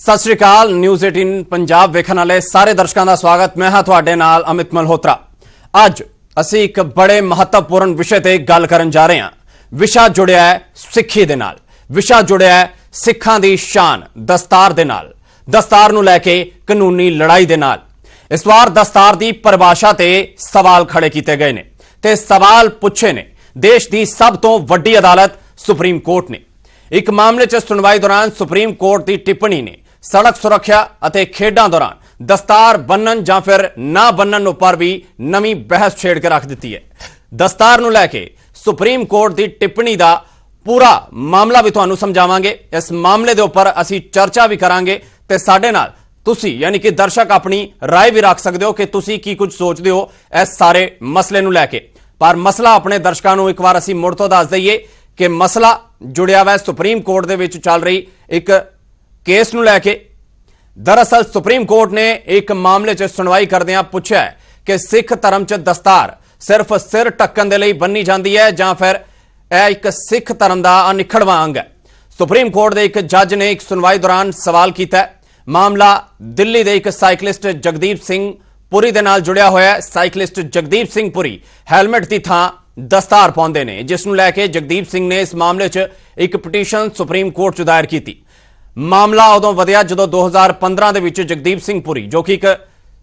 सत श्री अकाल। न्यूज़ 18 पंजाब वेखण वाले सारे दर्शकों का स्वागत। मैं हाँ तुहाडे नाल अमित मल्होत्रा। अज असी एक बड़े महत्वपूर्ण विषय ते गल करन जा रहे हैं। विषय जुड़िया है सिक्खी दे नाल, विषय जुड़िया है सिखां दी शान दस्तार दे नाल, दस्तार नूं लैके कानूनी लड़ाई दे नाल। इस बार दस्तार दी परिभाषा ते सवाल खड़े किए गए ने ते सवाल पुछे ने देश की सब तो वड्डी अदालत सुप्रीम कोर्ट ने। एक मामले च सुनवाई दौरान सुप्रीम कोर्ट की टिप्पणी ने सड़क सुरक्षा अते खेडां दौरान दस्तार बन्नन जां फिर ना बन्नन उपर भी नवीं बहस छेड़ के रख दी है। दस्तार नूं लैके सुप्रीम कोर्ट की टिप्पणी का पूरा मामला भी तुहानूं समझावांगे। इस मामले के उपर असीं चर्चा भी करांगे ते साडे नाल तुसीं यानी कि दर्शक अपनी राय भी रख सकते हो कि तुसीं की कुछ सोचते हो इस सारे मसले नूं लैके। पर मसला अपने दर्शकों नूं एक बार असीं मुड़ तो दस दईए कि मसला जुड़िया वा सुप्रीम कोर्ट दे विच चल रही एक केस नूं लैके। दरअसल सुप्रीम कोर्ट ने एक मामले च सुनवाई करदिआं पुछया है कि सिख धर्म च दस्तार सिर्फ सिर ढक्कण दे लई बन्नी जांदी है जां फिर यह एक सिख धर्म का अनिखड़वां अंग है। सुप्रीम कोर्ट के एक जज ने एक सुनवाई दौरान सवाल किया। मामला दिल्ली के एक साइकलिस्ट जगदीप सिंह पुरी दे नाल जुड़िया होया है। साइकलिस्ट जगदीप सिंह पुरी हैलमेट की थां दस्तार पाउंदे ने, जिस नूं लैके जगदीप सिंह ने इस मामले च एक पिटीशन सुप्रीम कोर्ट च दायर की। मामला उदों वधिया जदों 2015 दे विच जगदीप सिंह पुरी जो कि एक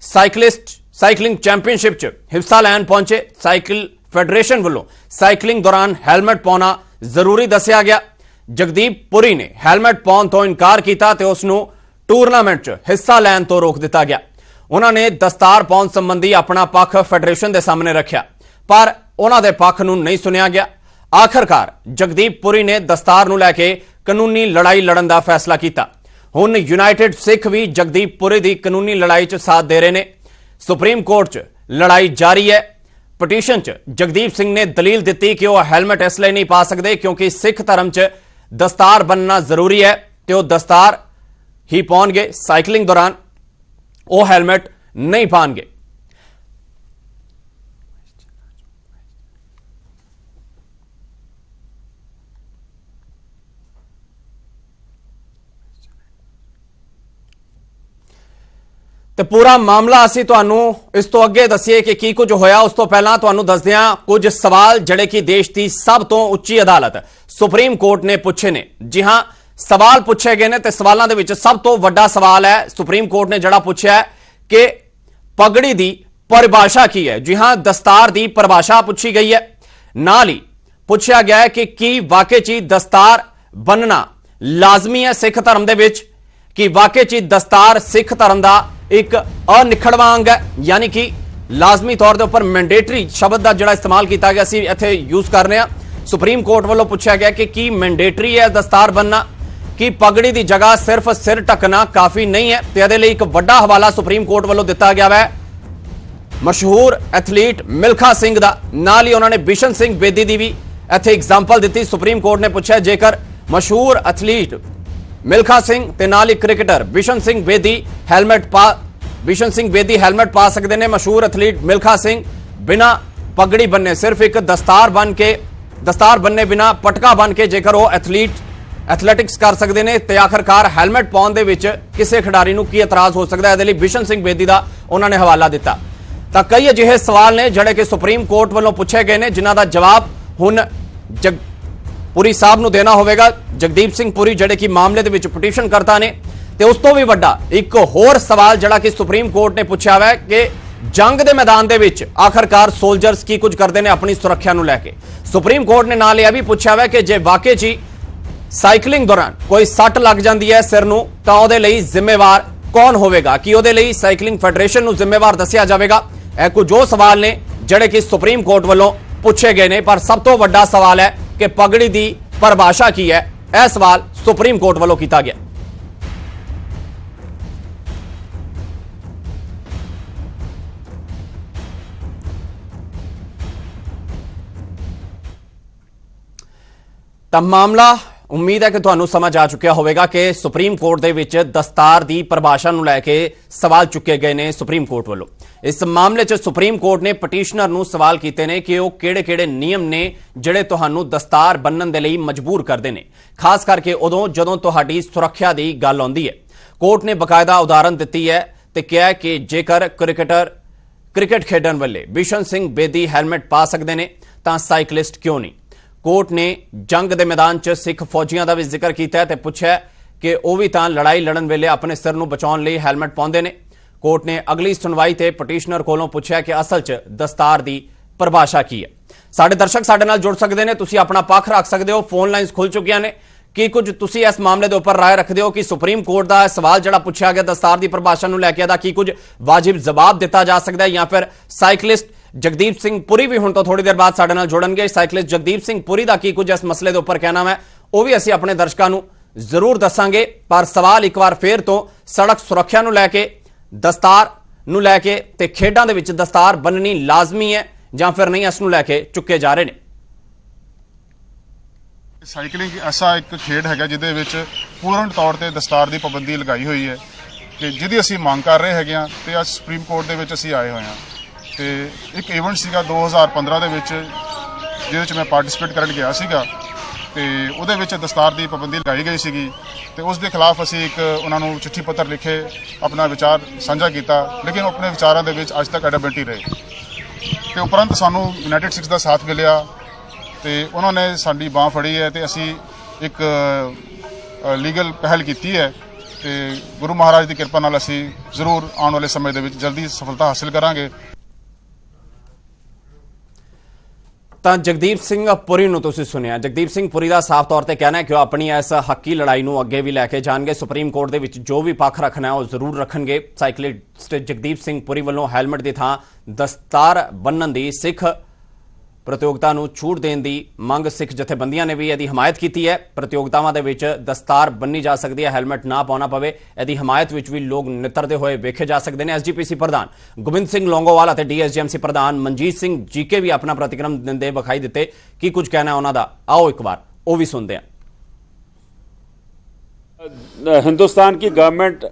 साइकलिंग चैंपीयनशिप च हिस्सा लैन पहुंचे। साइकिल फेडरेशन वालों साइकलिंग दौरान हैलमेट पाउणा जरूरी दस्सिया गया। जगदीप पुरी ने हैलमेट पाउण तो इनकार किया तो उसनूं टूरनामेंट च हिस्सा लैन तो रोक दिता गया। उन्होंने दस्तार पाउण संबंधी अपना पक्ष फेडरेशन के सामने रखा पर उन्हों के पक्ष नूं नहीं सुनिया गया। आखिरकार जगदीप पुरी ने दस्तार नूं लैके कानूनी लड़ाई लड़न का फैसला किया। हुण यूनाइटेड सिख भी जगदीप पुरी की कानूनी लड़ाई च साथ दे रहे हैं। सुप्रीम कोर्ट च लड़ाई जारी है। पटीशन च जगदीप सिंह ने दलील दी कि वह हैलमेट इसलिए नहीं पा सकते क्योंकि सिख धर्म च दस्तार बनना जरूरी है तो वह दस्तार ही पाउणगे, साइकलिंग दौरान वह हैलमेट नहीं पाएंगे। ते पूरा मामला असीं तुहानूं इस तो अगे दसीए कि की कुछ होया। उस तो पहला तुहानूं दसदिआं कुछ सवाल जिहड़े कि देश की सब तो उच्ची अदालत सुप्रीम कोर्ट ने पूछे ने। जी हां, सवाल पूछे गए ने ते सवालों दे विच सब तो वड्डा सवाल है सुप्रीम कोर्ट ने जिहड़ा पूछया है कि पगड़ी दी परिभाषा की है। जी हां, दस्तार दी परिभाषा पूछी गई है। नाल ही पूछया गया है कि वाकई च दस्तार बनना लाजमी है सिख धर्म दे विच, कि वाकई च दस्तार सिख धर्म का एक अनिखड़वां अंग है, यानी कि लाजमी तौर के उपर मैंडेटरी शब्द का जिहड़ा इस्तेमाल किया गया असीं इत्थे यूज कर रहे हैं। सुप्रीम कोर्ट वालों पूछा गया कि मैंडेटरी है दस्तार बनना, कि पगड़ी की जगह सिर्फ सिर ढकना काफी नहीं है। तो इहदे लई एक वड्डा हवाला सुप्रीम कोर्ट वालों दिता गया है मशहूर एथलीट मिल्खा सिंह का। नाल ही उन्होंने बिशन सिंह बेदी की भी इत्थे एग्जाम्पल दी। सुप्रीम कोर्ट ने पूछा जेकर मशहूर एथलीट मिल्खा सिंह ते नाल ही क्रिकेटर बिशन सिंह बेदी हैलमेट पा सकते हैं, मशहूर एथलीट मिल्खा सिंह बिना पगड़ी बनने सिर्फ एक दस्तार बनने बिना पटका बन के जेकर वो एथलैटिक्स कर सकते हैं तो आखिरकार हैलमेट पाउण दे विच किसी खिडारी नूं की इतराज हो सकता है। इहदे लई बिशन सिंह बेदी का उन्होंने हवाला दिता। तो कई अजिहे सवाल ने जिहड़े कि सुप्रीम कोर्ट वालों पूछे गए हैं जिन्हां दा जवाब हुण पुरी साहब नूं देना होवेगा। जगदीप सिंह पुरी जिहड़े कि मामले दे विच पटीशन करता ने। ते उस तो भी वड्डा एक होर सवाल जिहड़ा कि सुप्रीम कोर्ट ने पूछा है कि जंग दे मैदान दे विच आखिरकार सोल्जर्स की कुछ करते हैं अपनी सुरक्षा नूं लैके। सुप्रीम कोर्ट ने नाल यह भी पूछा है कि जे वाकई जी साइकलिंग दौरान कोई सट लग जाती है सिर नूं तां उहदे लई जिम्मेवार कौन होवेगा, कि उहदे लई साइकलिंग फेडरेशन नूं जिम्मेवार दस्सिया जावेगा। यह कुछ जो सवाल ने जिहड़े कि सुप्रीम कोर्ट वालों पूछे गए ने। पर सब तो वड्डा सवाल है कि पगड़ी की परिभाषा की है। यह सवाल सुप्रीम कोर्ट वालों किया गया। तब मामला उम्मीद है कि तुहानूं समझ आ चुकिया होवेगा कि सुप्रीम कोर्ट दे विच दस्तार की परिभाषा नूं लैके सवाल चुके गए ने सुप्रीम कोर्ट वालों। इस मामले च सुप्रीम कोर्ट ने पटीशनर नूं सवाल कीते ने कि वह किहड़े-किहड़े नियम ने जिहड़े तुहानूं दस्तार बन्नण दे लई मजबूर करदे ने, खास करके उदों जदों तुहाडी सुरक्षा की गल आउंदी है। ਕੋਰਟ ਨੇ ਬਕਾਇਦਾ ਉਦਾਹਰਨ ਦਿੱਤੀ ਹੈ ਤੇ ਕਿਹਾ ਕਿ ਜੇਕਰ ਕ੍ਰਿਕਟ ਖੇਡਣ ਵੇਲੇ ਬਿਸ਼ਨ ਸਿੰਘ ਬੇਦੀ ਹੈਲਮਟ ਪਾ ਸਕਦੇ ਨੇ ਤਾਂ ਸਾਈਕਲਿਸਟ ਕਿਉਂ ਨਹੀਂ। ਕੋਰਟ ਨੇ ਜੰਗ ਦੇ ਮੈਦਾਨ 'ਚ ਸਿੱਖ ਫੌਜੀਆਂ ਦਾ ਵੀ ਜ਼ਿਕਰ ਕੀਤਾ ਤੇ ਪੁੱਛਿਆ ਕਿ ਉਹ ਵੀ ਤਾਂ ਲੜਾਈ ਲੜਨ ਵੇਲੇ ਆਪਣੇ ਸਿਰ ਨੂੰ ਬਚਾਉਣ ਲਈ ਹੈਲਮਟ ਪਾਉਂਦੇ ਨੇ। ਕੋਰਟ ਨੇ ਅਗਲੀ ਸੁਣਵਾਈ ਤੇ ਪਟੀਸ਼ਨਰ ਕੋਲੋਂ ਪੁੱਛਿਆ ਕਿ ਅਸਲ 'ਚ ਦਸਤਾਰ ਦੀ ਪਰਿਭਾਸ਼ਾ ਕੀ ਹੈ। ਸਾਡੇ ਦਰਸ਼ਕ ਸਾਡੇ ਨਾਲ ਜੁੜ ਸਕਦੇ ਨੇ, ਤੁਸੀਂ ਆਪਣਾ ਪੱਖ ਰੱਖ ਸਕਦੇ ਹੋ। ਫੋਨ ਲਾਈਨਸ ਖੁੱਲ ਚੁੱਕੀਆਂ ਨੇ। ਕੀ ਕੁਝ ਤੁਸੀਂ ਇਸ ਮਾਮਲੇ ਦੇ ਉੱਪਰ ਰਾਏ ਰੱਖਦੇ ਹੋ ਕਿ ਸੁਪਰੀਮ ਕੋਰਟ ਦਾ ਸਵਾਲ ਜਿਹੜਾ ਪੁੱਛਿਆ ਗਿਆ ਦਸਤਾਰ ਦੀ ਪਰਿਭਾਸ਼ਾ ਨੂੰ ਲੈ ਕੇ ਦਾ ਕੀ ਕੁਝ ਵਾਜਿਬ ਜਵਾਬ ਦਿੱਤਾ ਜਾ ਸਕਦਾ ਹੈ, ਜਾਂ ਫਿਰ ਸਾਈਕਲਿਸਟ ਜਗਦੀਪ ਸਿੰਘ ਪੁਰੀ ਵੀ ਹੁਣ ਤੋਂ ਥੋੜੀ ਦੇਰ ਬਾਅਦ ਸਾਡੇ ਨਾਲ ਜੁੜਨਗੇ। ਸਾਈਕਲਿਸਟ ਜਗਦੀਪ ਸਿੰਘ ਪੁਰੀ ਦਾ ਕੀ ਕੁਝ ਇਸ ਮਸਲੇ ਦੇ ਉੱਪਰ ਕਹਿਣਾ ਹੈ ਉਹ ਵੀ ਅਸੀਂ ਆਪਣੇ ਦਰਸ਼ਕਾਂ ਨੂੰ ਜ਼ਰੂਰ ਦੱਸਾਂਗੇ। ਪਰ ਸਵਾਲ ਇੱਕ ਵਾਰ ਫੇਰ ਤੋਂ ਸੜਕ ਸੁਰੱਖਿਆ ਨੂੰ ਲੈ ਕੇ, ਦਸਤਾਰ ਨੂੰ ਲੈ ਕੇ ਤੇ ਖੇਡਾਂ ਦੇ ਵਿੱਚ ਦਸਤਾਰ ਬੰਨਣੀ ਲਾਜ਼ਮੀ ਹੈ ਜਾਂ ਫਿਰ ਨਹੀਂ, ਇਸ ਨੂੰ ਲੈ ਕੇ ਚੁੱਕੇ ਜਾ ਰਹੇ ਨੇ। ਸਾਈਕਲਿੰਗ ਐਸਾ ਇੱਕ ਖੇਡ ਹੈਗਾ ਜਿਹਦੇ ਵਿੱਚ ਪੂਰਨ ਤੌਰ ਤੇ ਦਸਤਾਰ ਦੀ ਪਾਬੰਦੀ ਲਗਾਈ ਹੋਈ ਹੈ ਕਿ ਜਿਹਦੀ ਅਸੀਂ ਮੰਗ ਕਰ ਰਹੇ ਹੈਗੇ ਆ ਤੇ ਅੱਜ ਸੁਪਰੀਮ ਕੋਰਟ ਦੇ ਵਿੱਚ ਅਸੀਂ ਆਏ ਹੋਏ ਹਾਂ। ਤੇ ਇੱਕ ਇਵੈਂਟ ਸੀਗਾ 2015 ਦੇ ਵਿੱਚ ਜਿਹਦੇ ਵਿੱਚ ਮੈਂ ਪਾਰਟਿਸਿਪੇਟ ਕਰਨ ਗਿਆ ਸੀਗਾ ਤੇ ਉਹਦੇ ਵਿੱਚ ਦਸਤਾਰ ਦੀ ਪਾਬੰਦੀ ਲਗਾਈ ਗਈ ਸੀਗੀ ਤੇ ਉਸ ਦੇ ਖਿਲਾਫ ਅਸੀਂ ਇੱਕ ਉਹਨਾਂ ਨੂੰ ਚਿੱਠੀ ਪੱਤਰ ਲਿਖੇ, ਆਪਣਾ ਵਿਚਾਰ ਸਾਂਝਾ ਕੀਤਾ, ਲੇਕਿਨ ਆਪਣੇ ਵਿਚਾਰਾਂ ਦੇ ਵਿੱਚ ਅੱਜ ਤੱਕ ਐਡਮਿਟ ਹੀ ਰਹੇ। ਤੇ ਉਪਰੰਤ ਸਾਨੂੰ ਯੂਨਾਈਟਿਡ ਸਿੱਖਸ ਦਾ ਸਾਥ ਮਿਲਿਆ ਤੇ ਉਹਨਾਂ ਨੇ ਸਾਡੀ ਬਾਂਹ ਫੜੀ ਹੈ ਤੇ ਅਸੀਂ ਇੱਕ ਲੀਗਲ ਪਹਿਲ ਕੀਤੀ ਹੈ ਤੇ ਗੁਰੂ ਮਹਾਰਾਜ ਦੀ ਕਿਰਪਾ ਨਾਲ ਅਸੀਂ ਜ਼ਰੂਰ ਆਉਣ ਵਾਲੇ ਸਮੇਂ ਦੇ ਵਿੱਚ ਜਲਦੀ ਸਫਲਤਾ ਹਾਸਲ ਕਰਾਂਗੇ। ਤਾਂ ਜਗਦੀਪ ਸਿੰਘ ਪੁਰੀ ਨੂੰ ਤੁਸੀਂ ਸੁਣਿਆ। ਜਗਦੀਪ ਸਿੰਘ ਪੁਰੀ ਦਾ ਸਾਫ਼ ਤੌਰ ਤੇ ਕਹਿਣਾ ਹੈ ਕਿ ਉਹ ਆਪਣੀ ਇਸ ਹੱਕੀ ਲੜਾਈ ਨੂੰ ਅੱਗੇ ਵੀ ਲੈ ਕੇ ਜਾਣਗੇ। ਸੁਪਰੀਮ ਕੋਰਟ ਦੇ ਵਿੱਚ ਜੋ ਵੀ ਪੱਖ ਰੱਖਣਾ ਹੈ ਉਹ ਜ਼ਰੂਰ ਰੱਖਣਗੇ। ਸਾਈਕਲਿਸਟ ਜਗਦੀਪ ਸਿੰਘ ਪੁਰੀ ਵੱਲੋਂ ਹੈਲਮਟ ਦੀ ਥਾਂ ਦਸਤਾਰ ਬੰਨਣ ਦੀ ਸਿੱਖ ਪ੍ਰਤੀਯੋਗਤਾ ਨੂੰ ਛੂਟ ਦੇਣ ਦੀ ਮੰਗ ਸਿੱਖ ਜਥੇਬੰਦੀਆਂ ਨੇ ਵੀ ਇਹਦੀ ਹਮਾਇਤ ਕੀਤੀ ਹੈ। ਪ੍ਰਤੀਯੋਗਤਾਵਾਂ ਦੇ ਵਿੱਚ ਦਸਤਾਰ ਬੰਨੀ ਜਾ ਸਕਦੀ ਹੈ, ਹੈਲਮਟ ਨਾ ਪਾਉਣਾ ਪਵੇ। ਇਹਦੀ ਹਮਾਇਤ ਵਿੱਚ ਵੀ ਲੋਕ ਨਿੱਤਰਦੇ ਹੋਏ ਵੇਖੇ ਜਾ ਸਕਦੇ ਨੇ। ਐਸਜੀਪੀਸੀ ਪ੍ਰਧਾਨ ਗੋਬਿੰਦ ਸਿੰਘ ਲੌਂਗੋਵਾਲ ਅਤੇ ਡੀਐਸਜੀਐਮਸੀ ਪ੍ਰਧਾਨ ਮਨਜੀਤ ਸਿੰਘ ਜੀਕੇ ਵੀ ਆਪਣਾ ਪ੍ਰਤੀਕਰਮ ਦਿੰਦੇ ਵਿਖਾਈ ਦਿੱਤੇ। ਕੀ ਕੁਝ ਕਹਿਣਾ ਉਹਨਾਂ ਦਾ, ਆਓ ਇੱਕ ਵਾਰ ਉਹ ਵੀ ਸੁਣਦੇ हैं। हिंदुस्तान की गवर्नमेंट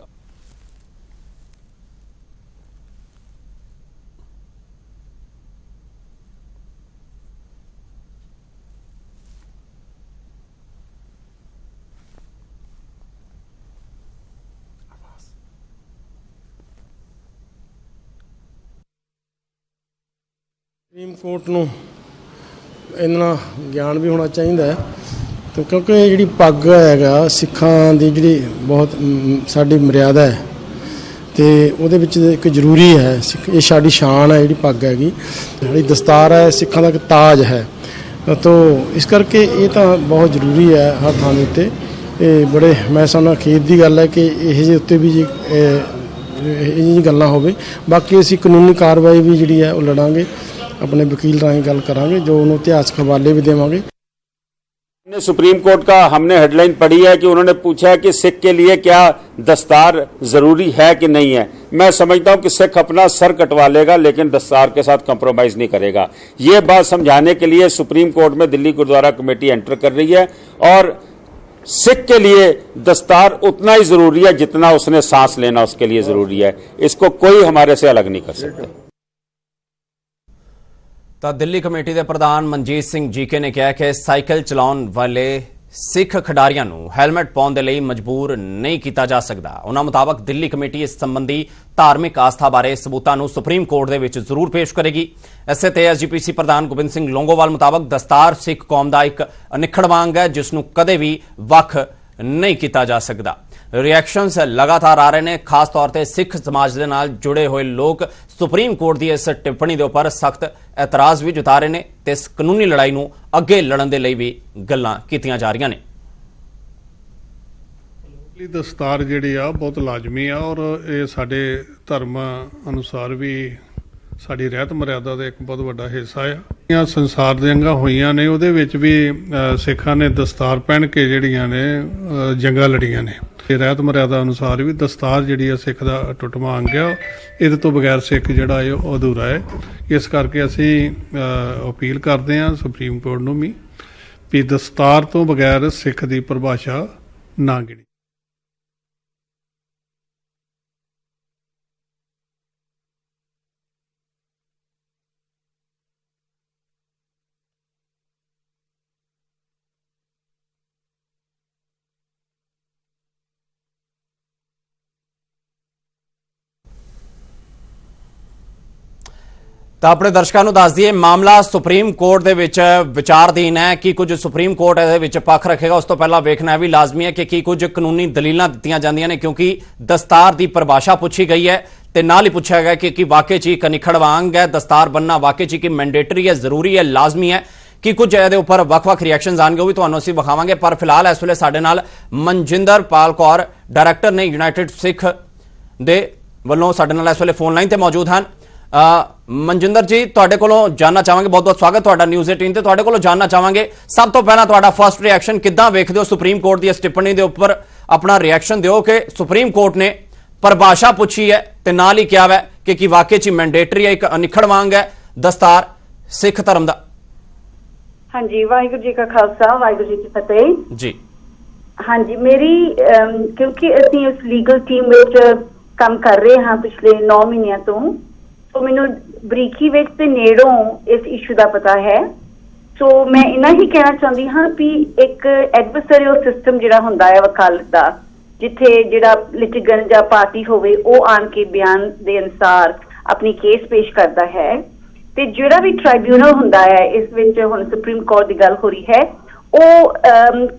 ਸੁਪਰੀਮ ਕੋਰਟ ਨੂੰ ਇੰਨਾ ਗਿਆਨ ਵੀ ਹੋਣਾ ਚਾਹੀਦਾ ਹੈ ਤੇ ਕਿਉਂਕਿ ਜਿਹੜੀ ਪੱਗ ਹੈਗਾ ਸਿੱਖਾਂ ਦੀ ਜਿਹੜੀ ਬਹੁਤ ਸਾਡੀ ਮਰਿਆਦਾ ਹੈ ਤੇ ਉਹਦੇ ਵਿੱਚ ਇੱਕ ਜ਼ਰੂਰੀ ਹੈ। ਇਹ ਸਾਡੀ ਸ਼ਾਨ ਹੈ ਜਿਹੜੀ ਪੱਗ ਹੈਗੀ, ਜਿਹੜੀ ਦਸਤਾਰ ਹੈ ਸਿੱਖਾਂ ਦਾ ਇੱਕ ਤਾਜ ਹੈ। ਤੋ ਇਸ ਕਰਕੇ ਇਹ ਤਾਂ ਬਹੁਤ ਜ਼ਰੂਰੀ ਹੈ ਹਰ ਥਾਂ ਦੇ ਉੱਤੇ। ਇਹ ਬੜੇ ਮੈਂ ਸਮਝਦਾ ਖੇਤ ਦੀ ਗੱਲ ਹੈ ਕਿ ਇਹ ਜਿਹੇ ਉੱਤੇ ਵੀ ਇਹ ਗੱਲਾਂ ਹੋਵੇ। ਬਾਕੀ ਅਸੀਂ ਕਾਨੂੰਨੀ ਕਾਰਵਾਈ ਵੀ ਜਿਹੜੀ ਹੈ ਉਹ ਲੜਾਂਗੇ, अपने वकील राਹੀਂ ਗੱਲ ਕਰਾਂਗੇ, जो उन्होंने इतिहासक हवाले भी देवांगे। सुप्रीम कोर्ट का हमने हेडलाइन पढ़ी है कि उन्होंने पूछा है कि सिख के लिए क्या दस्तार जरूरी है कि नहीं है। मैं समझता हूं कि सिख अपना सर कटवा लेगा लेकिन दस्तार के साथ कंप्रोमाइज नहीं करेगा। ये बात समझाने के लिए सुप्रीम कोर्ट में दिल्ली गुरुद्वारा कमेटी एंटर कर रही है और सिख के लिए दस्तार उतना ही जरूरी है जितना उसने सांस लेना उसके लिए जरूरी है। इसको कोई हमारे से अलग नहीं कर सकता। ਤਾਂ ਦਿੱਲੀ ਕਮੇਟੀ ਦੇ ਪ੍ਰਧਾਨ ਮਨਜੀਤ ਸਿੰਘ ਜੀਕੇ ਨੇ ਕਿਹਾ ਕਿ ਸਾਈਕਲ ਚਲਾਉਣ ਵਾਲੇ ਸਿੱਖ ਖਿਡਾਰੀਆਂ ਨੂੰ ਹੈਲਮਟ ਪਾਉਣ ਦੇ ਲਈ ਮਜਬੂਰ ਨਹੀਂ ਕੀਤਾ ਜਾ ਸਕਦਾ। ਉਹਨਾਂ ਮੁਤਾਬਕ ਦਿੱਲੀ ਕਮੇਟੀ ਇਸ ਸੰਬੰਧੀ ਧਾਰਮਿਕ ਆਸਥਾ ਬਾਰੇ ਸਬੂਤਾਂ ਨੂੰ ਸੁਪਰੀਮ ਕੋਰਟ ਦੇ ਵਿੱਚ ਜ਼ਰੂਰ ਪੇਸ਼ ਕਰੇਗੀ। ਇਸੇ ਤੇ ਐਸਜੀਪੀਸੀ ਪ੍ਰਧਾਨ ਗੋਬਿੰਦ ਸਿੰਘ ਲੌਂਗੋਵਾਲ ਮੁਤਾਬਕ ਦਸਤਾਰ ਸਿੱਖ ਕੌਮ ਦਾ ਇੱਕ ਅਨਿੱਖੜਵਾਂ ਅੰਗ ਹੈ ਜਿਸ ਨੂੰ ਕਦੇ ਵੀ ਵੱਖ ਨਹੀਂ ਕੀਤਾ ਜਾ ਸਕਦਾ। ਰਿਐਕਸ਼ਨਸ ਲਗਾਤਾਰ ਆ ਰਹੇ ਨੇ, ਖਾਸ ਤੌਰ ਤੇ ਸਿੱਖ ਸਮਾਜ ਦੇ ਨਾਲ ਜੁੜੇ ਹੋਏ ਲੋਕ ਸੁਪਰੀਮ ਕੋਰਟ ਦੀ ਇਸ ਟਿੱਪਣੀ ਦੇ ਉੱਪਰ ਸਖਤ ਇਤਰਾਜ਼ ਵੀ ਜਤਾ ਰਹੇ ਨੇ ਤੇ ਇਸ ਕਾਨੂੰਨੀ ਲੜਾਈ ਨੂੰ ਅੱਗੇ ਲੜਨ ਦੇ ਲਈ ਵੀ ਗੱਲਾਂ ਕੀਤੀਆਂ ਜਾ ਰਹੀਆਂ ਨੇ। ਦਸਤਾਰ ਜਿਹੜੀ ਆ ਬਹੁਤ ਲਾਜ਼ਮੀ ਆ ਔਰ ਇਹ ਸਾਡੇ ਧਰਮ ਅਨੁਸਾਰ ਵੀ ਸਾਡੀ ਰਹਿਤ ਮਰਿਆਦਾ ਦਾ ਇੱਕ ਬਹੁਤ ਵੱਡਾ ਹਿੱਸਾ ਆ। ਸੰਸਾਰ ਦੀਆਂ ਹੋਈਆਂ ਨੇ ਉਹਦੇ ਵਿੱਚ ਵੀ ਸਿੱਖਾਂ ਨੇ ਦਸਤਾਰ ਪਹਿਨ ਕੇ ਜਿਹੜੀਆਂ ਨੇ ਜੰਗਾਂ ਲੜੀਆਂ ਨੇ। ਰਹਿਤ ਮਰਿਆਦਾ ਅਨੁਸਾਰ ਵੀ ਦਸਤਾਰ ਜਿਹੜੀ ਆ ਸਿੱਖ ਦਾ ਟੁੱਟਵਾਂ ਅੰਗ ਆ, ਇਹਦੇ ਤੋਂ ਬਗੈਰ ਸਿੱਖ ਜਿਹੜਾ ਹੈ ਉਹ ਅਧੂਰਾ ਹੈ। ਇਸ ਕਰਕੇ ਅਸੀਂ ਅਪੀਲ ਕਰਦੇ ਹਾਂ ਸੁਪਰੀਮ ਕੋਰਟ ਨੂੰ ਵੀ ਦਸਤਾਰ ਤੋਂ ਬਗੈਰ ਸਿੱਖ ਦੀ ਪਰਿਭਾਸ਼ਾ ਨਾ ਗਿਣੀ। ਤਾਂ ਆਪਣੇ ਦਰਸ਼ਕਾਂ ਨੂੰ ਦੱਸ ਦਈਏ ਮਾਮਲਾ ਸੁਪਰੀਮ ਕੋਰਟ ਦੇ ਵਿੱਚ ਵਿਚਾਰਧੀਨ ਹੈ। ਕੀ ਕੁਝ ਸੁਪਰੀਮ ਕੋਰਟ ਇਹਦੇ ਵਿੱਚ ਪੱਖ ਰੱਖੇਗਾ ਉਸ ਤੋਂ ਪਹਿਲਾਂ ਵੇਖਣਾ ਇਹ ਵੀ ਲਾਜ਼ਮੀ ਹੈ ਕਿ ਕੀ ਕੁਝ ਕਾਨੂੰਨੀ ਦਲੀਲਾਂ ਦਿੱਤੀਆਂ ਜਾਂਦੀਆਂ ਨੇ, ਕਿਉਂਕਿ ਦਸਤਾਰ ਦੀ ਪਰਿਭਾਸ਼ਾ ਪੁੱਛੀ ਗਈ ਹੈ ਤੇ ਨਾਲ ਹੀ ਪੁੱਛਿਆ ਗਿਆ ਕਿ ਵਾਕਈ 'ਚ ਕਨਿਖੜ ਵਾਂਗ ਹੈ ਦਸਤਾਰ ਬੰਨਣਾ, ਵਾਕਈ 'ਚ ਕਿ ਮੈਂਡੇਟਰੀ ਹੈ, ਜ਼ਰੂਰੀ ਹੈ, ਲਾਜ਼ਮੀ ਹੈ। ਕੀ ਕੁਝ ਇਹਦੇ ਉੱਪਰ ਵੱਖ-ਵੱਖ ਰਿਐਕਸ਼ਨਸ ਆਣਗੇ ਉਹ ਵੀ ਤੁਹਾਨੂੰ ਅਸੀਂ ਵਿਖਾਵਾਂਗੇ। ਪਰ ਫਿਲਹਾਲ ਇਸ ਵੇਲੇ ਸਾਡੇ ਨਾਲ ਮਨਜਿੰਦਰ ਪਾਲ ਕੌਰ ਡਾਇਰੈਕਟਰ ਨੇ ਯੂਨਾਈਟਿਡ ਸਿੱਖ ਦੇ ਵੱਲੋਂ ਸਾਡੇ ਨਾਲ ਇਸ ਵੇਲੇ ਫੋਨ ਲਾਈਨ ਤੇ ਮੌਜੂਦ ਹਨ। ਮਨਜਿੰਦਰ ਜੀ, ਤੁਹਾਡੇ ਕੋਲੋਂ ਜਾਨਣਾ ਚਾਹਾਂਗੇ, ਬਹੁਤ-ਬਹੁਤ ਸਵਾਗਤ ਤੁਹਾਡਾ ਨਿਊਜ਼ 18 ਤੇ। ਤੁਹਾਡੇ ਕੋਲੋਂ ਜਾਨਣਾ ਚਾਹਾਂਗੇ ਸਭ ਤੋਂ ਪਹਿਲਾਂ ਤੁਹਾਡਾ ਫਰਸਟ ਰਿਐਕਸ਼ਨ ਕਿੱਦਾਂ ਵੇਖਦੇ ਹੋ ਸੁਪਰੀਮ ਕੋਰਟ ਦੀ ਇਸ ਟਿੱਪਣੀ ਦੇ ਉੱਪਰ? ਆਪਣਾ ਰਿਐਕਸ਼ਨ ਦਿਓ ਕਿ ਸੁਪਰੀਮ ਕੋਰਟ ਨੇ ਪਰਿਭਾਸ਼ਾ ਪੁੱਛੀ ਹੈ ਤੇ ਨਾਲ ਹੀ ਕਿਹਾ ਹੈ ਕਿ ਵਾਕਈ 'ਚ ਮੈਂਡੇਟਰੀ ਹੈ, ਇੱਕ ਅਨਿੱਖੜ ਵਾਂਗ ਹੈ ਦਸਤਾਰ ਸਿੱਖ ਧਰਮ ਦਾ। ਹਾਂਜੀ, ਵਾਹਿਗੁਰੂ ਜੀ ਕਾ ਖਾਲਸਾ, ਵਾਹਿਗੁਰੂ ਜੀ ਕੀ ਫਤਿਹ ਜੀ। ਹਾਂਜੀ, ਮੇਰੀ ਕਿਉਂਕਿ ਅਸੀਂ ਇਸ ਲੀਗਲ ਟੀਮ ਵਿੱਚ ਕੰਮ ਕਰ ਰਹੇ ਹਾਂ ਪਿਛਲੇ 9 ਮਹੀਨਿਆਂ ਤੋਂ, ਸੋ ਮੈਨੂੰ ਬਰੀਕੀ ਵਿੱਚ ਤੇ ਨੇੜੋਂ ਇਸ ਇਸ਼ੂ ਦਾ ਪਤਾ ਹੈ। ਸੋ ਮੈਂ ਇਹਨਾਂ ਹੀ ਕਹਿਣਾ ਚਾਹੁੰਦੀ ਹਾਂ ਵੀ ਇੱਕ ਐਡਵਰਸਰੀਅਲ ਸਿਸਟਮ ਜਿਹੜਾ ਹੁੰਦਾ ਹੈ ਵਕਾਲਤ ਦਾ, ਜਿੱਥੇ ਜਿਹੜਾ ਲਿਟੀਗੈਂਟ ਜਾਂ ਪਾਰਟੀ ਹੋਵੇ ਉਹ ਆਣ ਕੇ ਬਿਆਨ ਦੇ ਅਨੁਸਾਰ ਆਪਣੀ ਕੇਸ ਪੇਸ਼ ਕਰਦਾ ਹੈ, ਤੇ ਜਿਹੜਾ ਵੀ ਟ੍ਰਾਈਬਿਊਨਲ ਹੁੰਦਾ ਹੈ, ਇਸ ਵਿੱਚ ਹੁਣ ਸੁਪਰੀਮ ਕੋਰਟ ਦੀ ਗੱਲ ਹੋ ਰਹੀ ਹੈ, ਉਹ